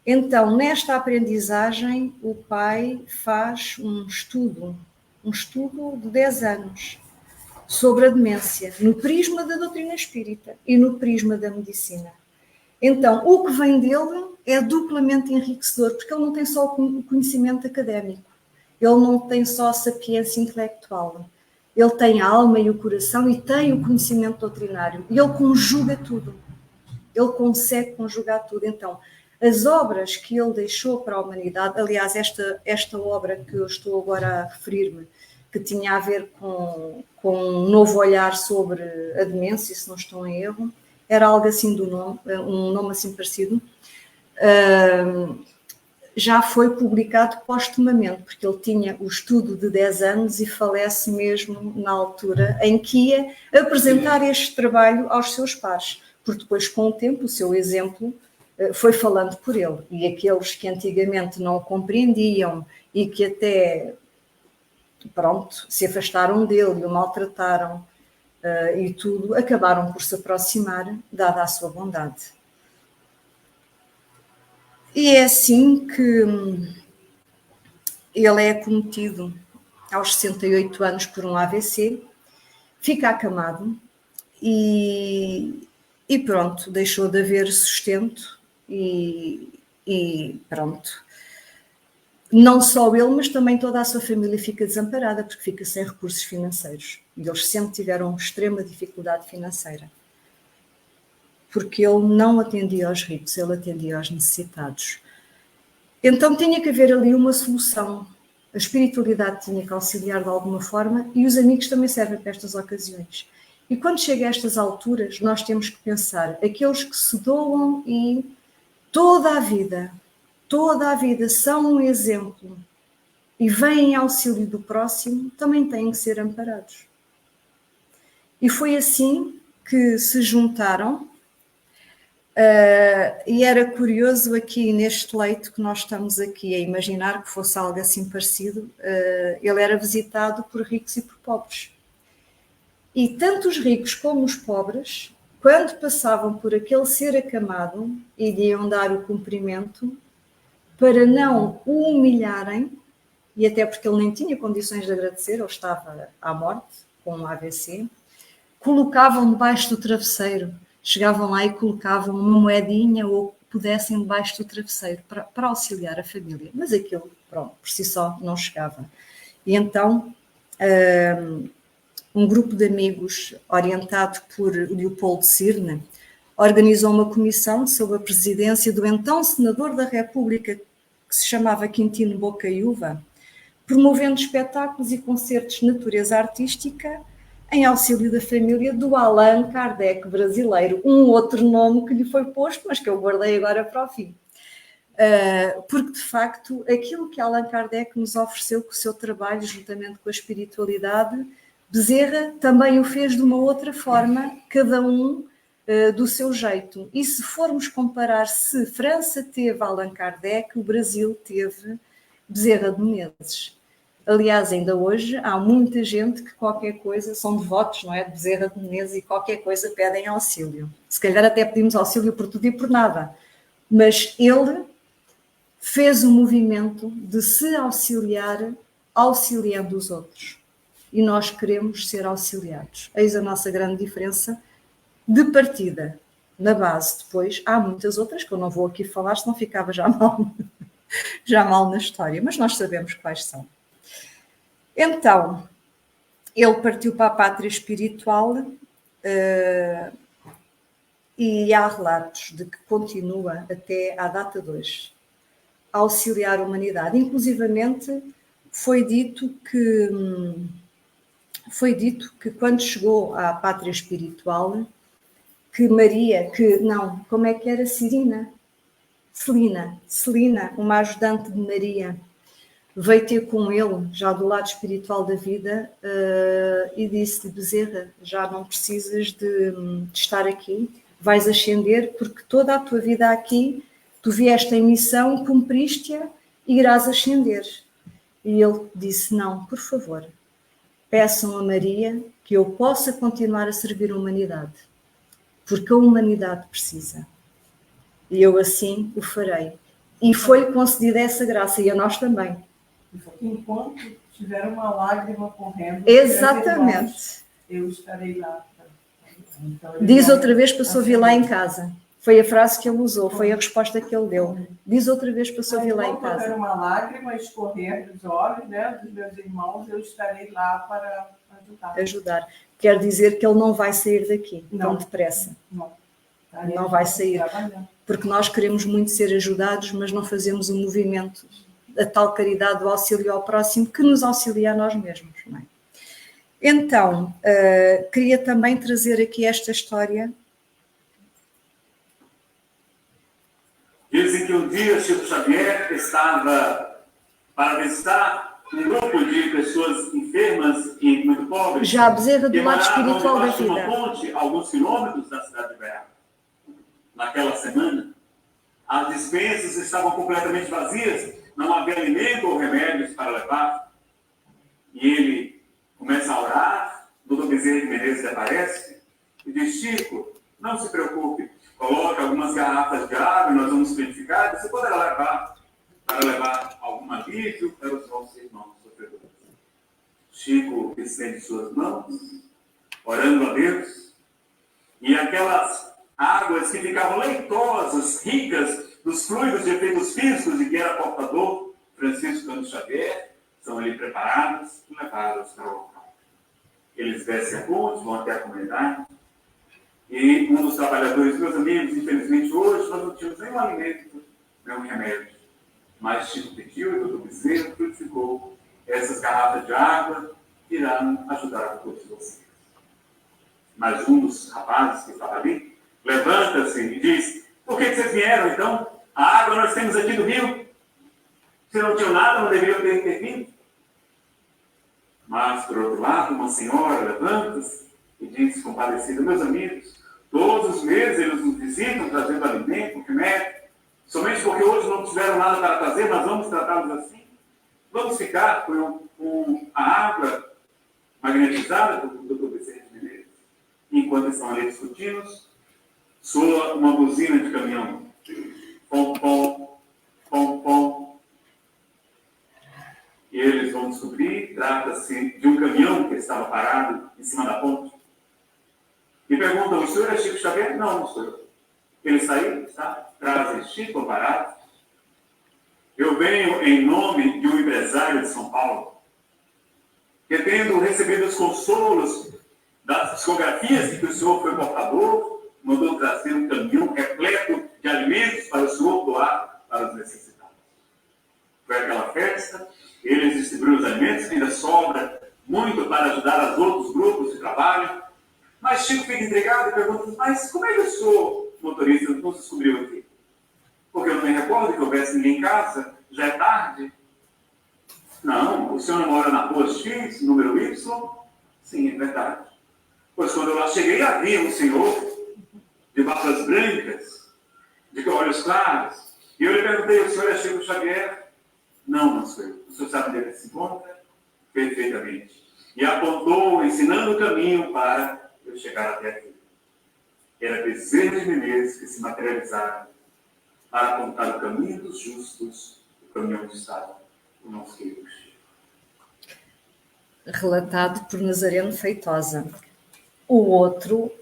Então, nesta aprendizagem, o pai faz um estudo de 10 anos, sobre a demência, no prisma da doutrina espírita e no prisma da medicina. Então, o que vem dele é duplamente enriquecedor, porque ele não tem só o conhecimento académico, ele não tem só a sapiência intelectual, ele tem a alma e o coração e tem o conhecimento doutrinário, e ele conjuga tudo, ele consegue conjugar tudo. Então, as obras que ele deixou para a humanidade, aliás, esta obra que eu estou agora a referir-me, que tinha a ver com um novo olhar sobre a demência, se não estou em erro, era algo assim do nome, um nome assim parecido, já foi publicado póstumamente, porque ele tinha o estudo de 10 anos e falece mesmo na altura em que ia apresentar este trabalho aos seus pares, porque depois, com o tempo, o seu exemplo foi falando por ele, e aqueles que antigamente não o compreendiam e que até, pronto, se afastaram dele e o maltrataram e tudo, acabaram por se aproximar, dada a sua bondade. E é assim que ele é acometido aos 68 anos por um AVC, fica acamado e pronto, deixou de haver sustento e pronto. Não só ele, mas também toda a sua família fica desamparada, porque fica sem recursos financeiros. E eles sempre tiveram extrema dificuldade financeira. Porque ele não atendia aos ricos, ele atendia aos necessitados. Então tinha que haver ali uma solução. A espiritualidade tinha que auxiliar de alguma forma e os amigos também servem para estas ocasiões. E quando chega a estas alturas, nós temos que pensar, aqueles que se doam e toda a vida são um exemplo e vêm em auxílio do próximo, também têm que ser amparados. E foi assim que se juntaram, e era curioso aqui neste leito que nós estamos aqui a imaginar que fosse algo assim parecido, ele era visitado por ricos e por pobres. E tanto os ricos como os pobres, quando passavam por aquele ser acamado, iriam dar o cumprimento para não o humilharem, e até porque ele nem tinha condições de agradecer, ele estava à morte, com um AVC, colocavam debaixo do travesseiro, chegavam lá e colocavam uma moedinha ou o que pudessem debaixo do travesseiro para auxiliar a família. Mas aquilo, pronto, por si só não chegava. E então, um grupo de amigos orientado por Leopoldo Cirne organizou uma comissão sob a presidência do então senador da República, que se chamava Quintino Bocaiúva, promovendo espetáculos e concertos de natureza artística em auxílio da família do Allan Kardec brasileiro, um outro nome que lhe foi posto, mas que eu guardei agora para o fim. Porque, de facto, aquilo que Allan Kardec nos ofereceu com o seu trabalho, juntamente com a espiritualidade, Bezerra também o fez de uma outra forma, cada um do seu jeito. E se formos comparar, se França teve Allan Kardec, o Brasil teve Bezerra de Menezes. Aliás, ainda hoje há muita gente que qualquer coisa, são devotos, não é, de Bezerra de Menezes e qualquer coisa pedem auxílio. Se calhar até pedimos auxílio por tudo e por nada. Mas ele fez o movimento de se auxiliar auxiliando os outros. E nós queremos ser auxiliados. Eis a nossa grande diferença de partida. Na base, depois, há muitas outras que eu não vou aqui falar, senão ficava já mal na história, mas nós sabemos quais são. Então, ele partiu para a pátria espiritual e há relatos de que continua até à data de hoje a auxiliar a humanidade. Inclusivamente, foi dito que quando chegou à pátria espiritual, que Maria, como é que era? Celina, uma ajudante de Maria, veio ter com ele, já do lado espiritual da vida, e disse-lhe: Bezerra, já não precisas de estar aqui, vais ascender, porque toda a tua vida aqui, tu vieste em missão, cumpriste-a e irás ascender. E ele disse: não, por favor, peçam a Maria que eu possa continuar a servir a humanidade, porque a humanidade precisa. E eu assim o farei. E foi concedida essa graça, e a nós também. Enquanto tiver uma lágrima correndo, exatamente, eu estarei lá. Então, diz outra vez para se ouvir lá em casa. Foi a frase que ele usou, foi a resposta que ele deu. Diz outra vez para se ouvir lá em casa. Enquanto houver uma lágrima escorrer dos olhos, né, dos meus irmãos, eu estarei lá para ajudar. Quer dizer que ele não vai sair daqui tão depressa. Não vai sair. Porque nós queremos muito ser ajudados, mas não fazemos o movimento, a tal caridade do auxílio ao próximo, que nos auxilia a nós mesmos. Não é? Então, queria também trazer aqui esta história. Dizem que um dia Chico Xavier estava para visitar um grupo de pessoas enfermas e muito pobres. Já a Bezerra do lado espiritual da vida. Uma ponte, alguns quilômetros da cidade de Berra. Naquela semana, as despensas estavam completamente vazias, não havia alimento ou remédios para levar. E ele começa a orar, o Dr. Bezerra de Menezes aparece e diz: Chico, não se preocupe, coloca algumas garrafas de água, nós vamos purificar, você poderá levar para levar algum alívio para os nossos irmãos sofredores. Chico estende suas mãos, orando a Deus, e aquelas águas que ficavam leitosas, ricas, dos fluidos de efeitos físicos de que era portador, Francisco Cândido Xavier, são ali preparadas e levadas para o local. Eles descem a ponte, vão até a comunidade, e um dos trabalhadores, meus amigos, infelizmente hoje nós não tínhamos nenhum alimento, nenhum remédio, mas Chico pediu e Dudu Bezerra purificou essas garrafas de água que irão ajudar a todos vocês. Mas um dos rapazes que estava ali levanta-se e diz: por que vocês vieram então? A água nós temos aqui do rio. Se não tinham nada, não deveriam ter intervindo. Mas, por outro lado, uma senhora levanta-se e diz, compadecida: meus amigos, todos os meses eles nos visitam trazendo alimento, remédio. Somente porque hoje não tiveram nada para trazer, nós vamos tratá-los assim. Vamos ficar com a água magnetizada do Dr. Bezerra de Menezes. Enquanto estão ali discutindo, soa uma buzina de caminhão. Pom, pom, pom, pom. E eles vão descobrir, trata-se de um caminhão que estava parado em cima da ponte. E perguntam: o senhor é Chico Xavier? Não, senhor. Ele saiu, está? Trazem Chico parado. Eu venho em nome de um empresário de São Paulo, que, tendo recebido os consolos das discografias de que o senhor foi portador, mandou trazer um caminhão repleto de alimentos para o senhor doar para os necessitados. Foi aquela festa, eles distribuíram os alimentos, ainda sobra muito para ajudar os outros grupos de trabalho. Mas Chico fica intrigado e pergunta: mas como é que o senhor, motorista, não descobriu aqui? Porque eu não me recordo que houvesse ninguém em casa, já é tarde. Não, o senhor não mora na rua X, número Y? Sim, é verdade. Pois quando eu lá cheguei, havia um senhor de barbas brancas, de olhos claros, e eu lhe perguntei: o senhor é Chico Xavier? Não, não sou eu. O senhor sabe onde ele se encontra? Perfeitamente. E apontou, ensinando o caminho para eu chegar até aqui. Era Bezerra de Menezes que se materializaram para apontar o caminho dos justos, o caminho onde estava o nosso querido Chico. Relatado por Nazareno Feitosa. O outro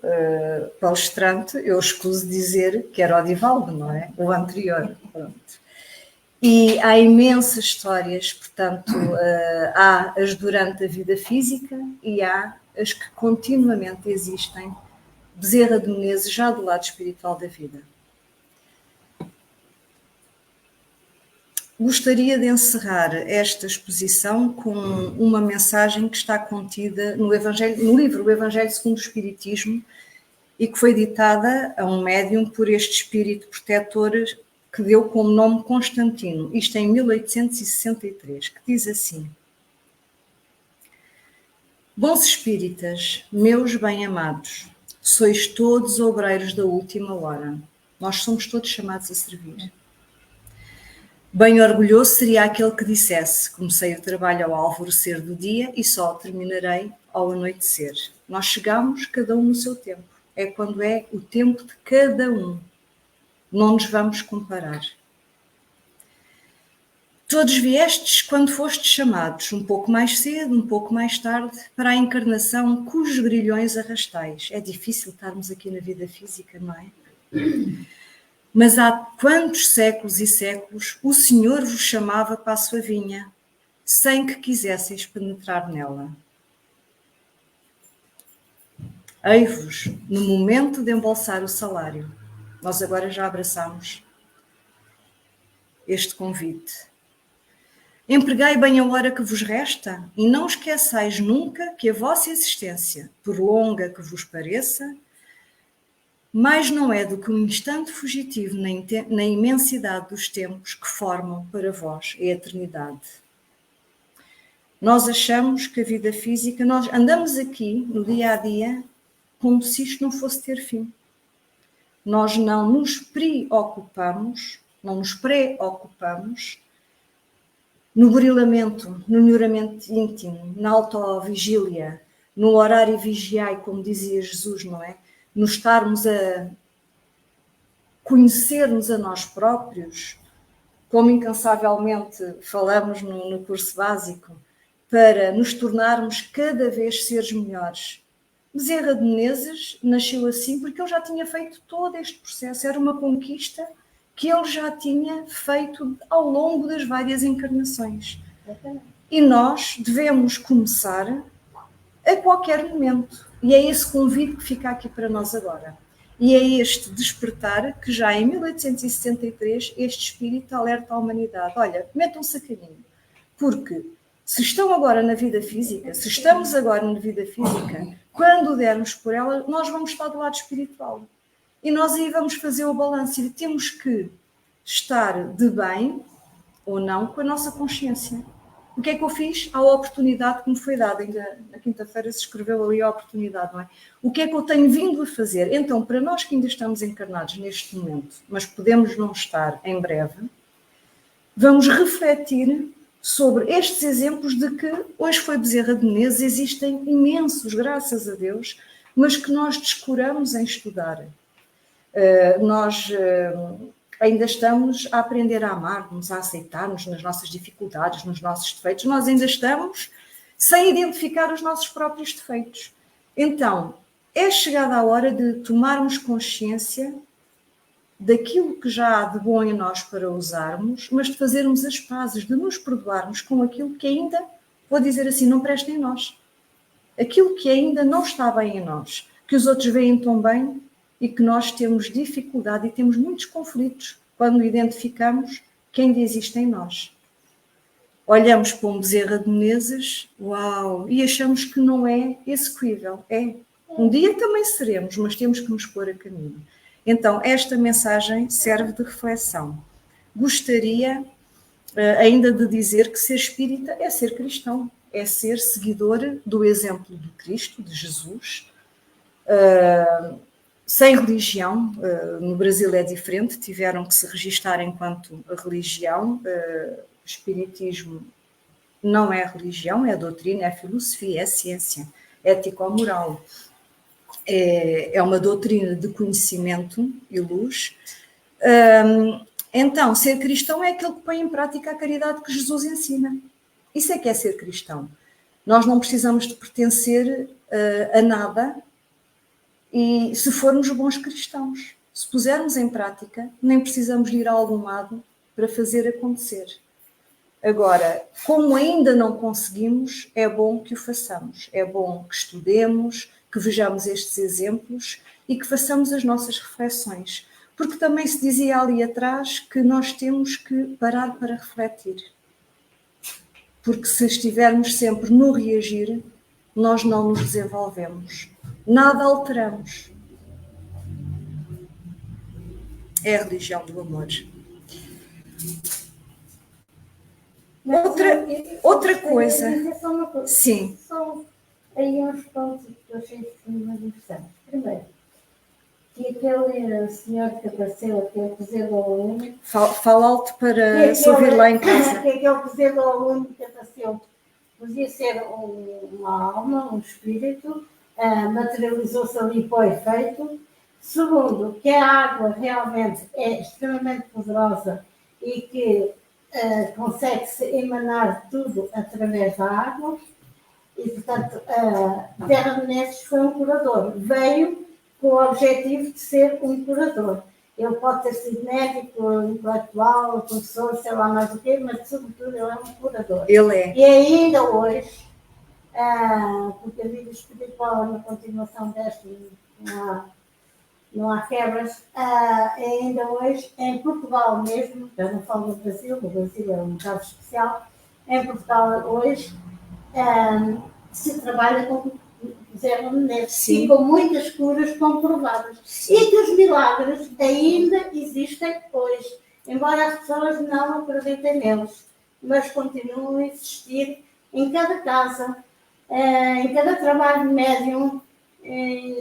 palestrante, eu escuso dizer que era o Divaldo, não é? O anterior. Pronto. E há imensas histórias, portanto, há as durante a vida física e há as que continuamente existem. Bezerra de Menezes, já do lado espiritual da vida. Gostaria de encerrar esta exposição com uma mensagem que está contida no livro O Evangelho segundo o Espiritismo e que foi ditada a um médium por este espírito protetor que deu como nome Constantino, isto em 1863, que diz assim: bons espíritas, meus bem-amados, sois todos obreiros da última hora. Nós somos todos chamados a servir. Bem orgulhoso seria aquele que dissesse: comecei o trabalho ao alvorecer do dia e só o terminarei ao anoitecer. Nós chegamos, cada um no seu tempo. É quando é o tempo de cada um. Não nos vamos comparar. Todos viestes quando fostes chamados, um pouco mais cedo, um pouco mais tarde, para a encarnação cujos grilhões arrastais. É difícil estarmos aqui na vida física, não é? Mas há quantos séculos e séculos o Senhor vos chamava para a sua vinha, sem que quisesseis penetrar nela. Ei-vos, no momento de embolsar o salário. Nós agora já abraçamos este convite. Empregai bem a hora que vos resta e não esqueçais nunca que a vossa existência, por longa que vos pareça, mais não é do que um instante fugitivo na imensidade dos tempos que formam para vós a eternidade. Nós achamos que a vida física, nós andamos aqui no dia a dia como se isto não fosse ter fim. Nós não nos preocupamos no burilamento, no melhoramento íntimo, na autovigília, no orar e vigiai, como dizia Jesus, não é? No estarmos conhecer-nos a nós próprios, como incansavelmente falamos no curso básico, para nos tornarmos cada vez seres melhores. Bezerra de Menezes nasceu assim porque ele já tinha feito todo este processo, era uma conquista que ele já tinha feito ao longo das várias encarnações. E nós devemos começar a qualquer momento. E é esse convite que fica aqui para nós agora. E é este despertar que já em 1873 este espírito alerta a humanidade. Olha, metam-se a caminho. Porque se estão agora na vida física, se estamos agora na vida física, quando dermos por ela, nós vamos estar do lado espiritual. E nós aí vamos fazer o balanço e temos que estar de bem ou não com a nossa consciência. O que é que eu fiz? À oportunidade que me foi dada. Ainda na quinta-feira se escreveu ali a oportunidade, não é? O que é que eu tenho vindo a fazer? Então, para nós que ainda estamos encarnados neste momento, mas podemos não estar em breve, vamos refletir sobre estes exemplos de que hoje foi Bezerra de Menezes, existem imensos, graças a Deus, mas que nós descuramos em estudar. Nós ainda estamos a aprender a amar-nos, a aceitar-nos nas nossas dificuldades, nos nossos defeitos. Nós ainda estamos sem identificar os nossos próprios defeitos. Então, é chegada a hora de tomarmos consciência daquilo que já há de bom em nós para usarmos, mas de fazermos as pazes, de nos perdoarmos com aquilo que ainda, vou dizer assim, não presta em nós. Aquilo que ainda não está bem em nós, que os outros veem tão bem e que nós temos dificuldade e temos muitos conflitos quando identificamos que ainda existe em nós. Olhamos para um Bezerra de Menezes, uau, e achamos que não é execuível. É. Um dia também seremos, mas temos que nos pôr a caminho. Então, esta mensagem serve de reflexão. Gostaria ainda de dizer que ser espírita é ser cristão, é ser seguidor do exemplo de Cristo, de Jesus, sem religião. No Brasil é diferente, tiveram que se registar enquanto religião. O espiritismo não é religião, é doutrina, é filosofia, é ciência, ético-moral. É uma doutrina de conhecimento e luz. Então, ser cristão é aquele que põe em prática a caridade que Jesus ensina. Isso é que é ser cristão. Nós não precisamos de pertencer a nada e se formos bons cristãos, se pusermos em prática, nem precisamos de ir a algum lado para fazer acontecer. Agora, como ainda não conseguimos, é bom que o façamos. É bom que estudemos, que vejamos estes exemplos e que façamos as nossas reflexões. Porque também se dizia ali atrás que nós temos que parar para refletir. Porque se estivermos sempre no reagir, nós não nos desenvolvemos. Nada alteramos. É a religião do amor. Outra coisa. Sim. São aí uns pontos que eu achei muito interessantes. Primeiro, que aquele senhor que apareceu, aquele cozeiro ao aluno... Fala alto para se ouvir lá em casa. Que aquele cozeiro ao aluno que apareceu podia ser uma alma, um espírito, materializou-se ali para o efeito. Segundo, que a água realmente é extremamente poderosa e que consegue-se emanar tudo através da água. E, portanto, Bezerra de Menezes foi um curador. Veio com o objetivo de ser um curador. Ele pode ter sido médico, intelectual, professor, sei lá mais o quê, mas, sobretudo, ele é um curador. Ele é. E ainda hoje, porque a vida espiritual é uma continuação desta, não há quebras, ainda hoje, em Portugal mesmo, eu não falo do Brasil, o Brasil é um caso especial, em Portugal hoje, se trabalha com Bezerra de Menezes e com muitas curas comprovadas. Sim. E que os milagres ainda existem hoje, embora as pessoas não acreditem neles, mas continuam a existir em cada casa, em cada trabalho de médium,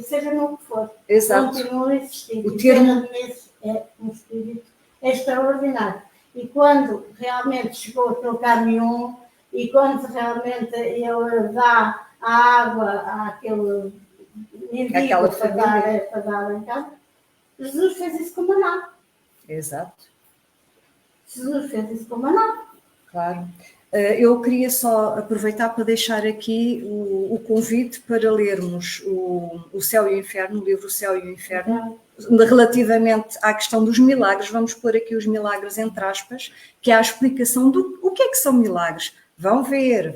seja no que for. Exato. Continuam a existir. Bezerra de Menezes é um espírito extraordinário. E quando realmente chegou aquele caminhão, e quando realmente ele dá a água àquele mendigo para dar em casa, Jesus fez isso com maná. Exato. Jesus fez isso com Maná. Claro. Eu queria só aproveitar para deixar aqui o convite para lermos o Céu e o Inferno, o livro O Céu e o Inferno, relativamente à questão dos milagres. Vamos pôr aqui os milagres entre aspas, que é a explicação do o que é que são milagres. Vão ver.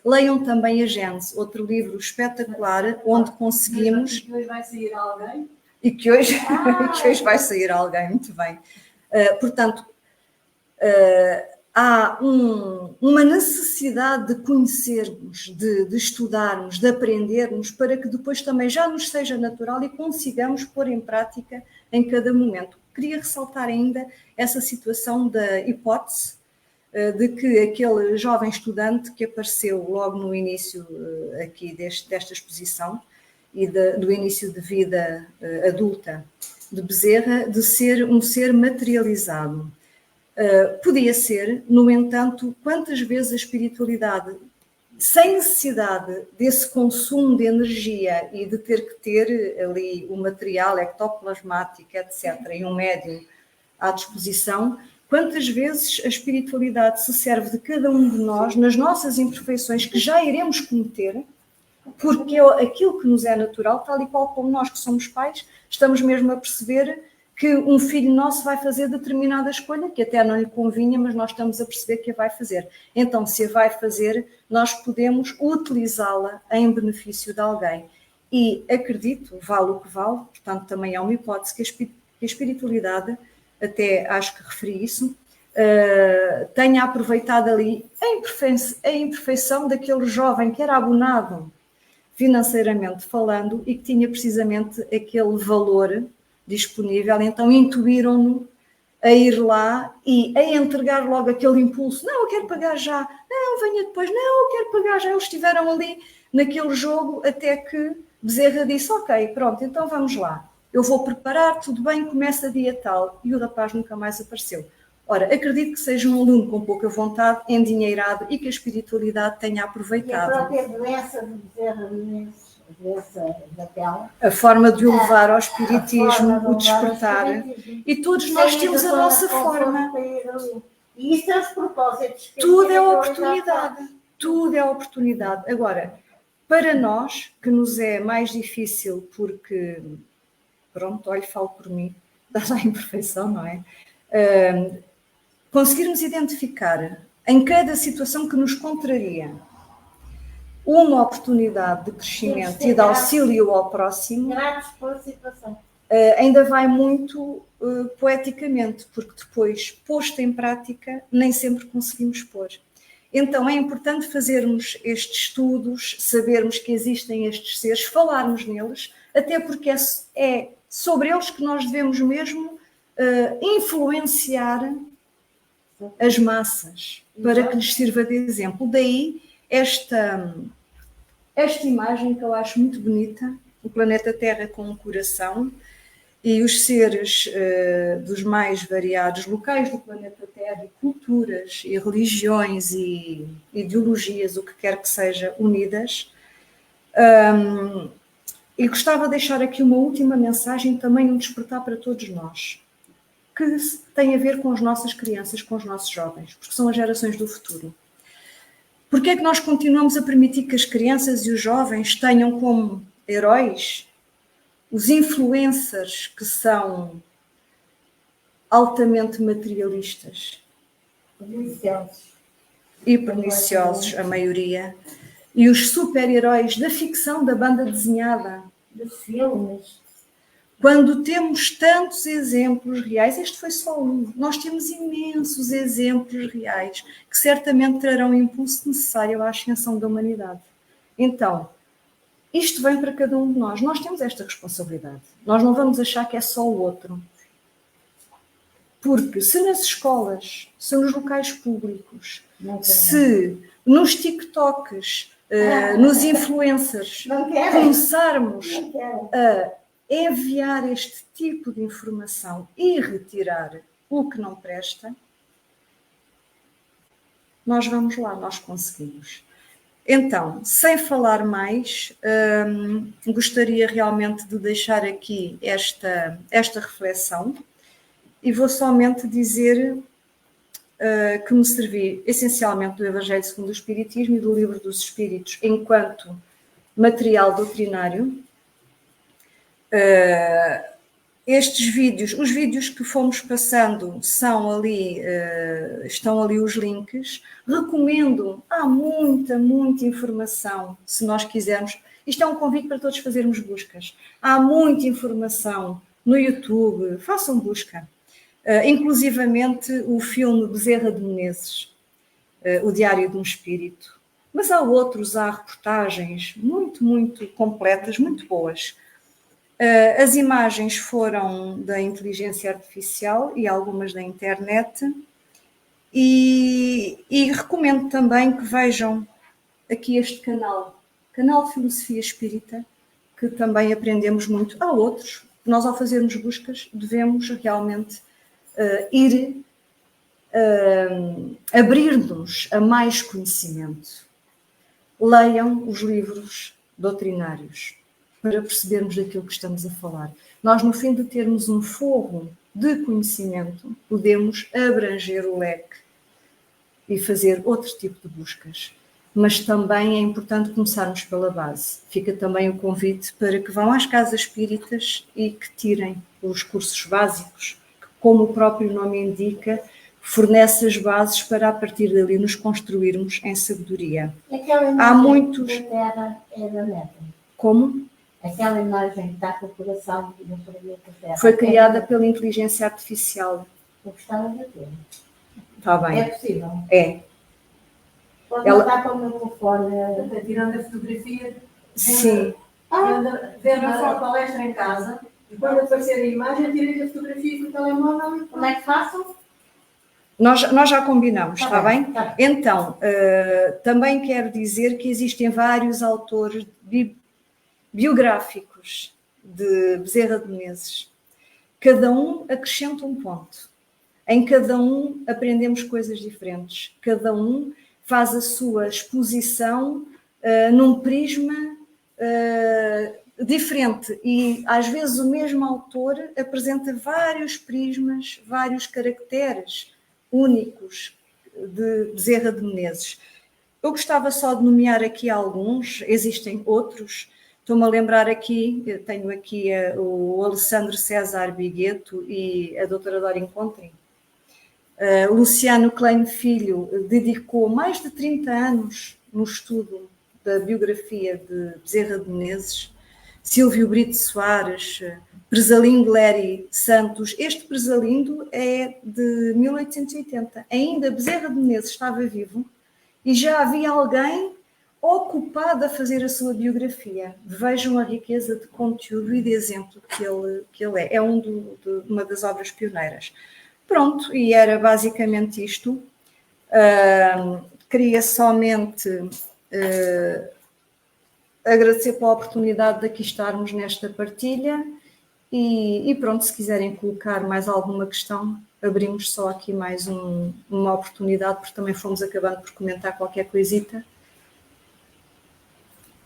Leiam também a Gênesis, outro livro espetacular, onde conseguimos... E que hoje vai sair alguém. E que hoje vai sair alguém, muito bem. Portanto, há uma necessidade de conhecermos, de estudarmos, de aprendermos, para que depois também já nos seja natural e consigamos pôr em prática em cada momento. Queria ressaltar ainda essa situação da hipótese de que aquele jovem estudante que apareceu logo no início aqui desta exposição e do início de vida adulta de Bezerra, de ser um ser materializado. Podia ser, no entanto, quantas vezes a espiritualidade, sem necessidade desse consumo de energia e de ter que ter ali o material ectoplasmático, etc., e um médium à disposição, quantas vezes a espiritualidade se serve de cada um de nós, nas nossas imperfeições que já iremos cometer, porque aquilo que nos é natural, tal e qual como nós que somos pais, estamos mesmo a perceber que um filho nosso vai fazer determinada escolha, que até não lhe convinha, mas nós estamos a perceber que a vai fazer. Então, se a vai fazer, nós podemos utilizá-la em benefício de alguém. E acredito, vale o que vale, portanto também é uma hipótese que a espiritualidade, até acho que referi isso, tenha aproveitado ali a imperfeição daquele jovem que era abonado financeiramente falando e que tinha precisamente aquele valor disponível, então intuíram-no a ir lá e a entregar logo aquele impulso, não, eu quero pagar já, não, venha depois, não, eu quero pagar já. Eles estiveram ali naquele jogo até que Bezerra disse, ok, pronto, então vamos lá, eu vou preparar, tudo bem, começa dia tal, e o rapaz nunca mais apareceu. Ora, acredito que seja um aluno com pouca vontade, endinheirado e que a espiritualidade tenha aproveitado. E a própria doença de Bezerra Menezes, a doença da pele. A forma de o levar ao espiritismo, o despertar. E todos nós temos a nossa forma. E isso é os propósitos. Tudo é oportunidade. Tudo é oportunidade. Agora, para nós, que nos é mais difícil porque, pronto, olha, falo por mim, dá a imperfeição, não é? Conseguirmos identificar em cada situação que nos contraria uma oportunidade de crescimento e de auxílio ao próximo, Gratos pela situação. Ainda vai muito poeticamente, porque depois, posto em prática, nem sempre conseguimos pôr. Então é importante fazermos estes estudos, sabermos que existem estes seres, falarmos neles, até porque é sobre eles que nós devemos mesmo influenciar as massas, para que lhes sirva de exemplo. Daí esta imagem que eu acho muito bonita, o planeta Terra com um coração e os seres dos mais variados locais do planeta Terra, e culturas e religiões e ideologias, o que quer que seja, unidas. E gostava de deixar aqui uma última mensagem, também um despertar para todos nós, que tem a ver com as nossas crianças, com os nossos jovens, porque são as gerações do futuro. Porque é que nós continuamos a permitir que as crianças e os jovens tenham como heróis os influencers que são altamente materialistas e perniciosos, a maioria, e os super-heróis da ficção, da banda desenhada, Dos filmes. quando temos tantos exemplos reais? Este foi só um. Nós temos imensos exemplos reais que certamente trarão o impulso necessário à ascensão da humanidade. Então, isto vem para cada um de nós. Nós temos esta responsabilidade. Nós não vamos achar que é só o outro. Porque se nas escolas, se nos locais públicos, se nos TikToks, nos influencers, começarmos a enviar este tipo de informação e retirar o que não presta, nós vamos lá, nós conseguimos. Então, sem falar mais, gostaria realmente de deixar aqui esta reflexão e vou somente dizer que me servi essencialmente do Evangelho segundo o Espiritismo e do Livro dos Espíritos enquanto material doutrinário. Estes vídeos, os vídeos que fomos passando são ali, estão ali os links. Recomendo, há muita informação, se nós quisermos. Isto é um convite para todos fazermos buscas. Há muita informação no YouTube, façam busca. Inclusivamente o filme Bezerra de Menezes, O Diário de um Espírito. Mas há outros, há reportagens muito completas, muito boas. As imagens foram da inteligência artificial e algumas da internet. E recomendo também que vejam aqui este canal Filosofia Espírita, que também aprendemos muito. Há outros. Nós, ao fazermos buscas, devemos realmente ir abrir-nos a mais conhecimento. Leiam os livros doutrinários para percebermos daquilo que estamos a falar. Nós, no fim de termos um fogo de conhecimento, podemos abranger o leque e fazer outro tipo de buscas. Mas também é importante começarmos pela base. Fica também o convite para que vão às casas espíritas e que tirem os cursos básicos, que, como o próprio nome indica, fornece as bases para, a partir dali, nos construirmos em sabedoria. Há muitos... da Terra é da Neta. Como? Aquela imagem que está com o coração do planeta Terra. Foi criada pela inteligência artificial. Eu gostava de ter. Está bem. É possível? É. Pode mandar para o meu telefone. Tirando a fotografia, Sim. vendo a sua palestra em casa, e quando aparecer a imagem, tirei a fotografia com o telemóvel e Como é que faço? Nós já combinamos, está bem? Tá. Então, também quero dizer que existem vários autores biográficos de Bezerra de Menezes. Cada um acrescenta um ponto. Em cada um aprendemos coisas diferentes. Cada um faz a sua exposição num prisma diferente. E, às vezes, o mesmo autor apresenta vários prismas, vários caracteres únicos de Bezerra de Menezes. Eu gostava só de nomear aqui alguns, existem outros. Estou-me a lembrar aqui, eu tenho aqui o Alessandro César Bigueto e a doutora Dora Contrim. Luciano Klein Filho dedicou mais de 30 anos no estudo da biografia de Bezerra de Menezes. Silvio Brito Soares, Presalindo Leri Santos. Este Presalindo é de 1880. Ainda Bezerra de Menezes estava vivo e já havia alguém ocupado a fazer a sua biografia. Vejam a riqueza de conteúdo e de exemplo que ele é. É uma das obras pioneiras. Pronto, e era basicamente isto. Queria somente agradecer pela oportunidade de aqui estarmos nesta partilha e pronto, se quiserem colocar mais alguma questão, abrimos só aqui mais uma oportunidade, porque também fomos acabando por comentar qualquer coisita.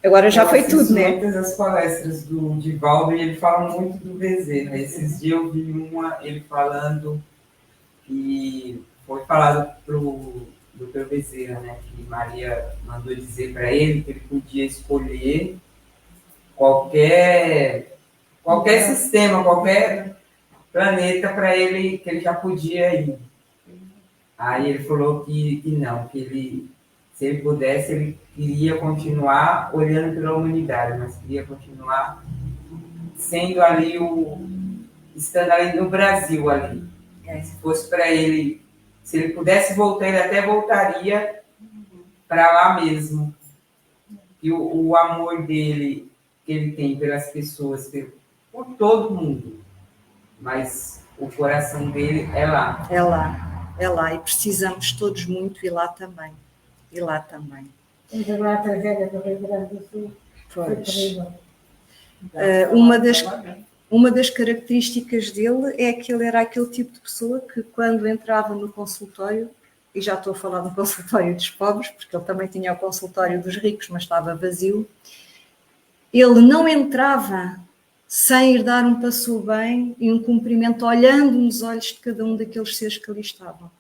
Agora já foi tudo, né? Muitas das palestras do Divaldo e ele fala muito do Bezerra. Esses dias eu vi ele falando e foi falado pro Dr. Bezerra, né? Que Maria mandou dizer para ele que ele podia escolher qualquer sistema, qualquer planeta para ele, que ele já podia ir. Aí ele falou que não, que ele, se ele pudesse, ele queria continuar olhando pela humanidade, mas queria continuar sendo ali estando ali no Brasil ali. Se fosse para ele, se ele pudesse voltar, ele até voltaria para lá mesmo. E o amor dele, que ele tem pelas pessoas, por todo mundo, mas o coração dele é lá. É lá, e precisamos todos muito ir lá também. Temos agora a tragédia do Rio Grande do Sul. Foi terrível. Uma das características dele é que ele era aquele tipo de pessoa que, quando entrava no consultório, e já estou a falar no consultório dos pobres, porque ele também tinha o consultório dos ricos, mas estava vazio, ele não entrava sem ir dar um passo bem e um cumprimento, olhando nos olhos de cada um daqueles seres que ali estavam.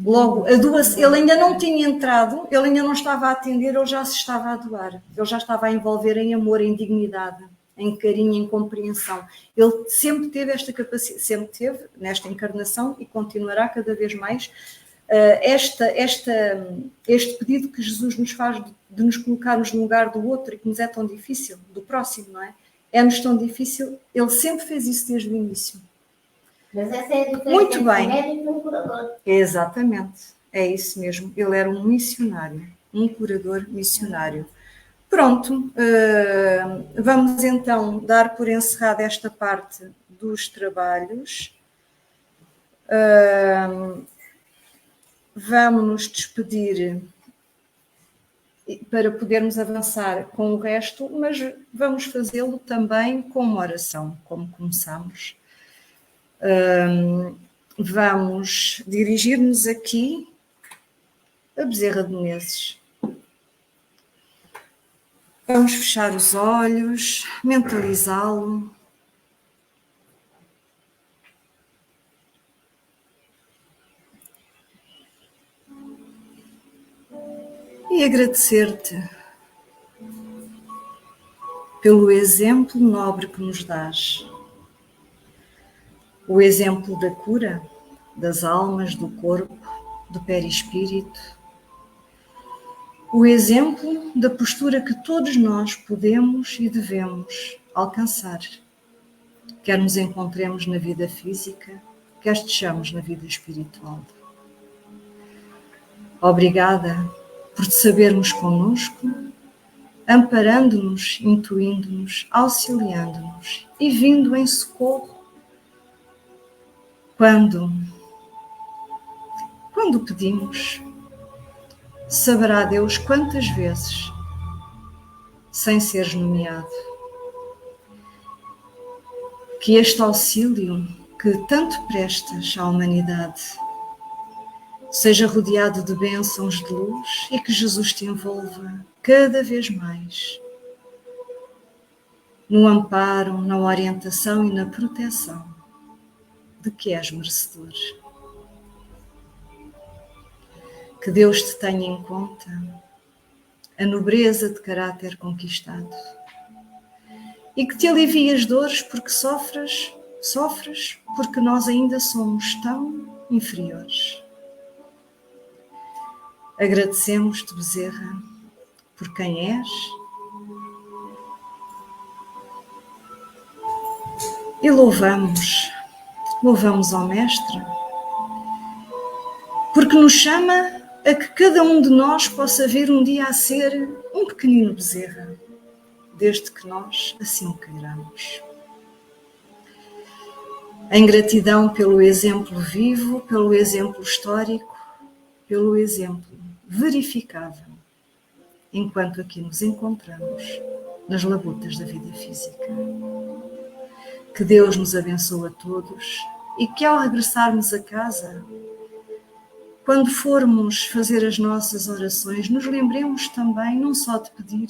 Logo, ele ainda não tinha entrado, ele ainda não estava a atender, ele já se estava a doar, ele já estava a envolver em amor, em dignidade, em carinho, em compreensão. Ele sempre teve esta capacidade, sempre teve nesta encarnação e continuará cada vez mais este pedido que Jesus nos faz de nos colocarmos no lugar do outro e que nos é tão difícil, do próximo, não é? É-nos tão difícil, ele sempre fez isso desde o início. Mas essa é a diferença Muito entre bem. um médico e um curador. Exatamente, é isso mesmo. Ele era um missionário, um curador missionário. Pronto, vamos então dar por encerrada esta parte dos trabalhos. Vamos nos despedir para podermos avançar com o resto, mas vamos fazê-lo também com uma oração, como começamos. Vamos dirigir-nos aqui a Bezerra de Menezes. Vamos fechar os olhos, mentalizá-lo. E agradecer-te pelo exemplo nobre que nos dás. O exemplo da cura das almas, do corpo, do perispírito. O exemplo da postura que todos nós podemos e devemos alcançar. Quer nos encontremos na vida física, quer estejamos na vida espiritual. Obrigada por te sabermos connosco, amparando-nos, intuindo-nos, auxiliando-nos e vindo em socorro quando pedimos. Saberá Deus quantas vezes, sem seres nomeado. Que este auxílio que tanto prestas à humanidade seja rodeado de bênçãos de luz e que Jesus te envolva cada vez mais no amparo, na orientação e na proteção de que és merecedor. Que Deus te tenha em conta a nobreza de caráter conquistado e que te alivie as dores porque sofres porque nós ainda somos tão inferiores. Agradecemos-te, Bezerra, por quem és e louvamos ao Mestre, porque nos chama a que cada um de nós possa vir um dia a ser um pequenino Bezerra, desde que nós assim o queiramos. Em gratidão pelo exemplo vivo, pelo exemplo histórico, pelo exemplo verificável, enquanto aqui nos encontramos nas labutas da vida física. Que Deus nos abençoe a todos e que ao regressarmos a casa, quando formos fazer as nossas orações, nos lembremos também não só de pedir,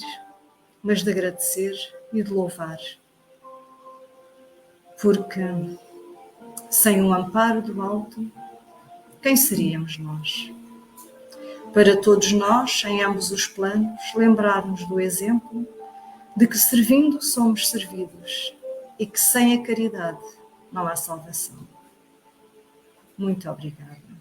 mas de agradecer e de louvar. Porque sem o amparo do alto, quem seríamos nós? Para todos nós, em ambos os planos, lembrarmos do exemplo de que servindo somos servidos e que sem a caridade não há salvação. Muito obrigada.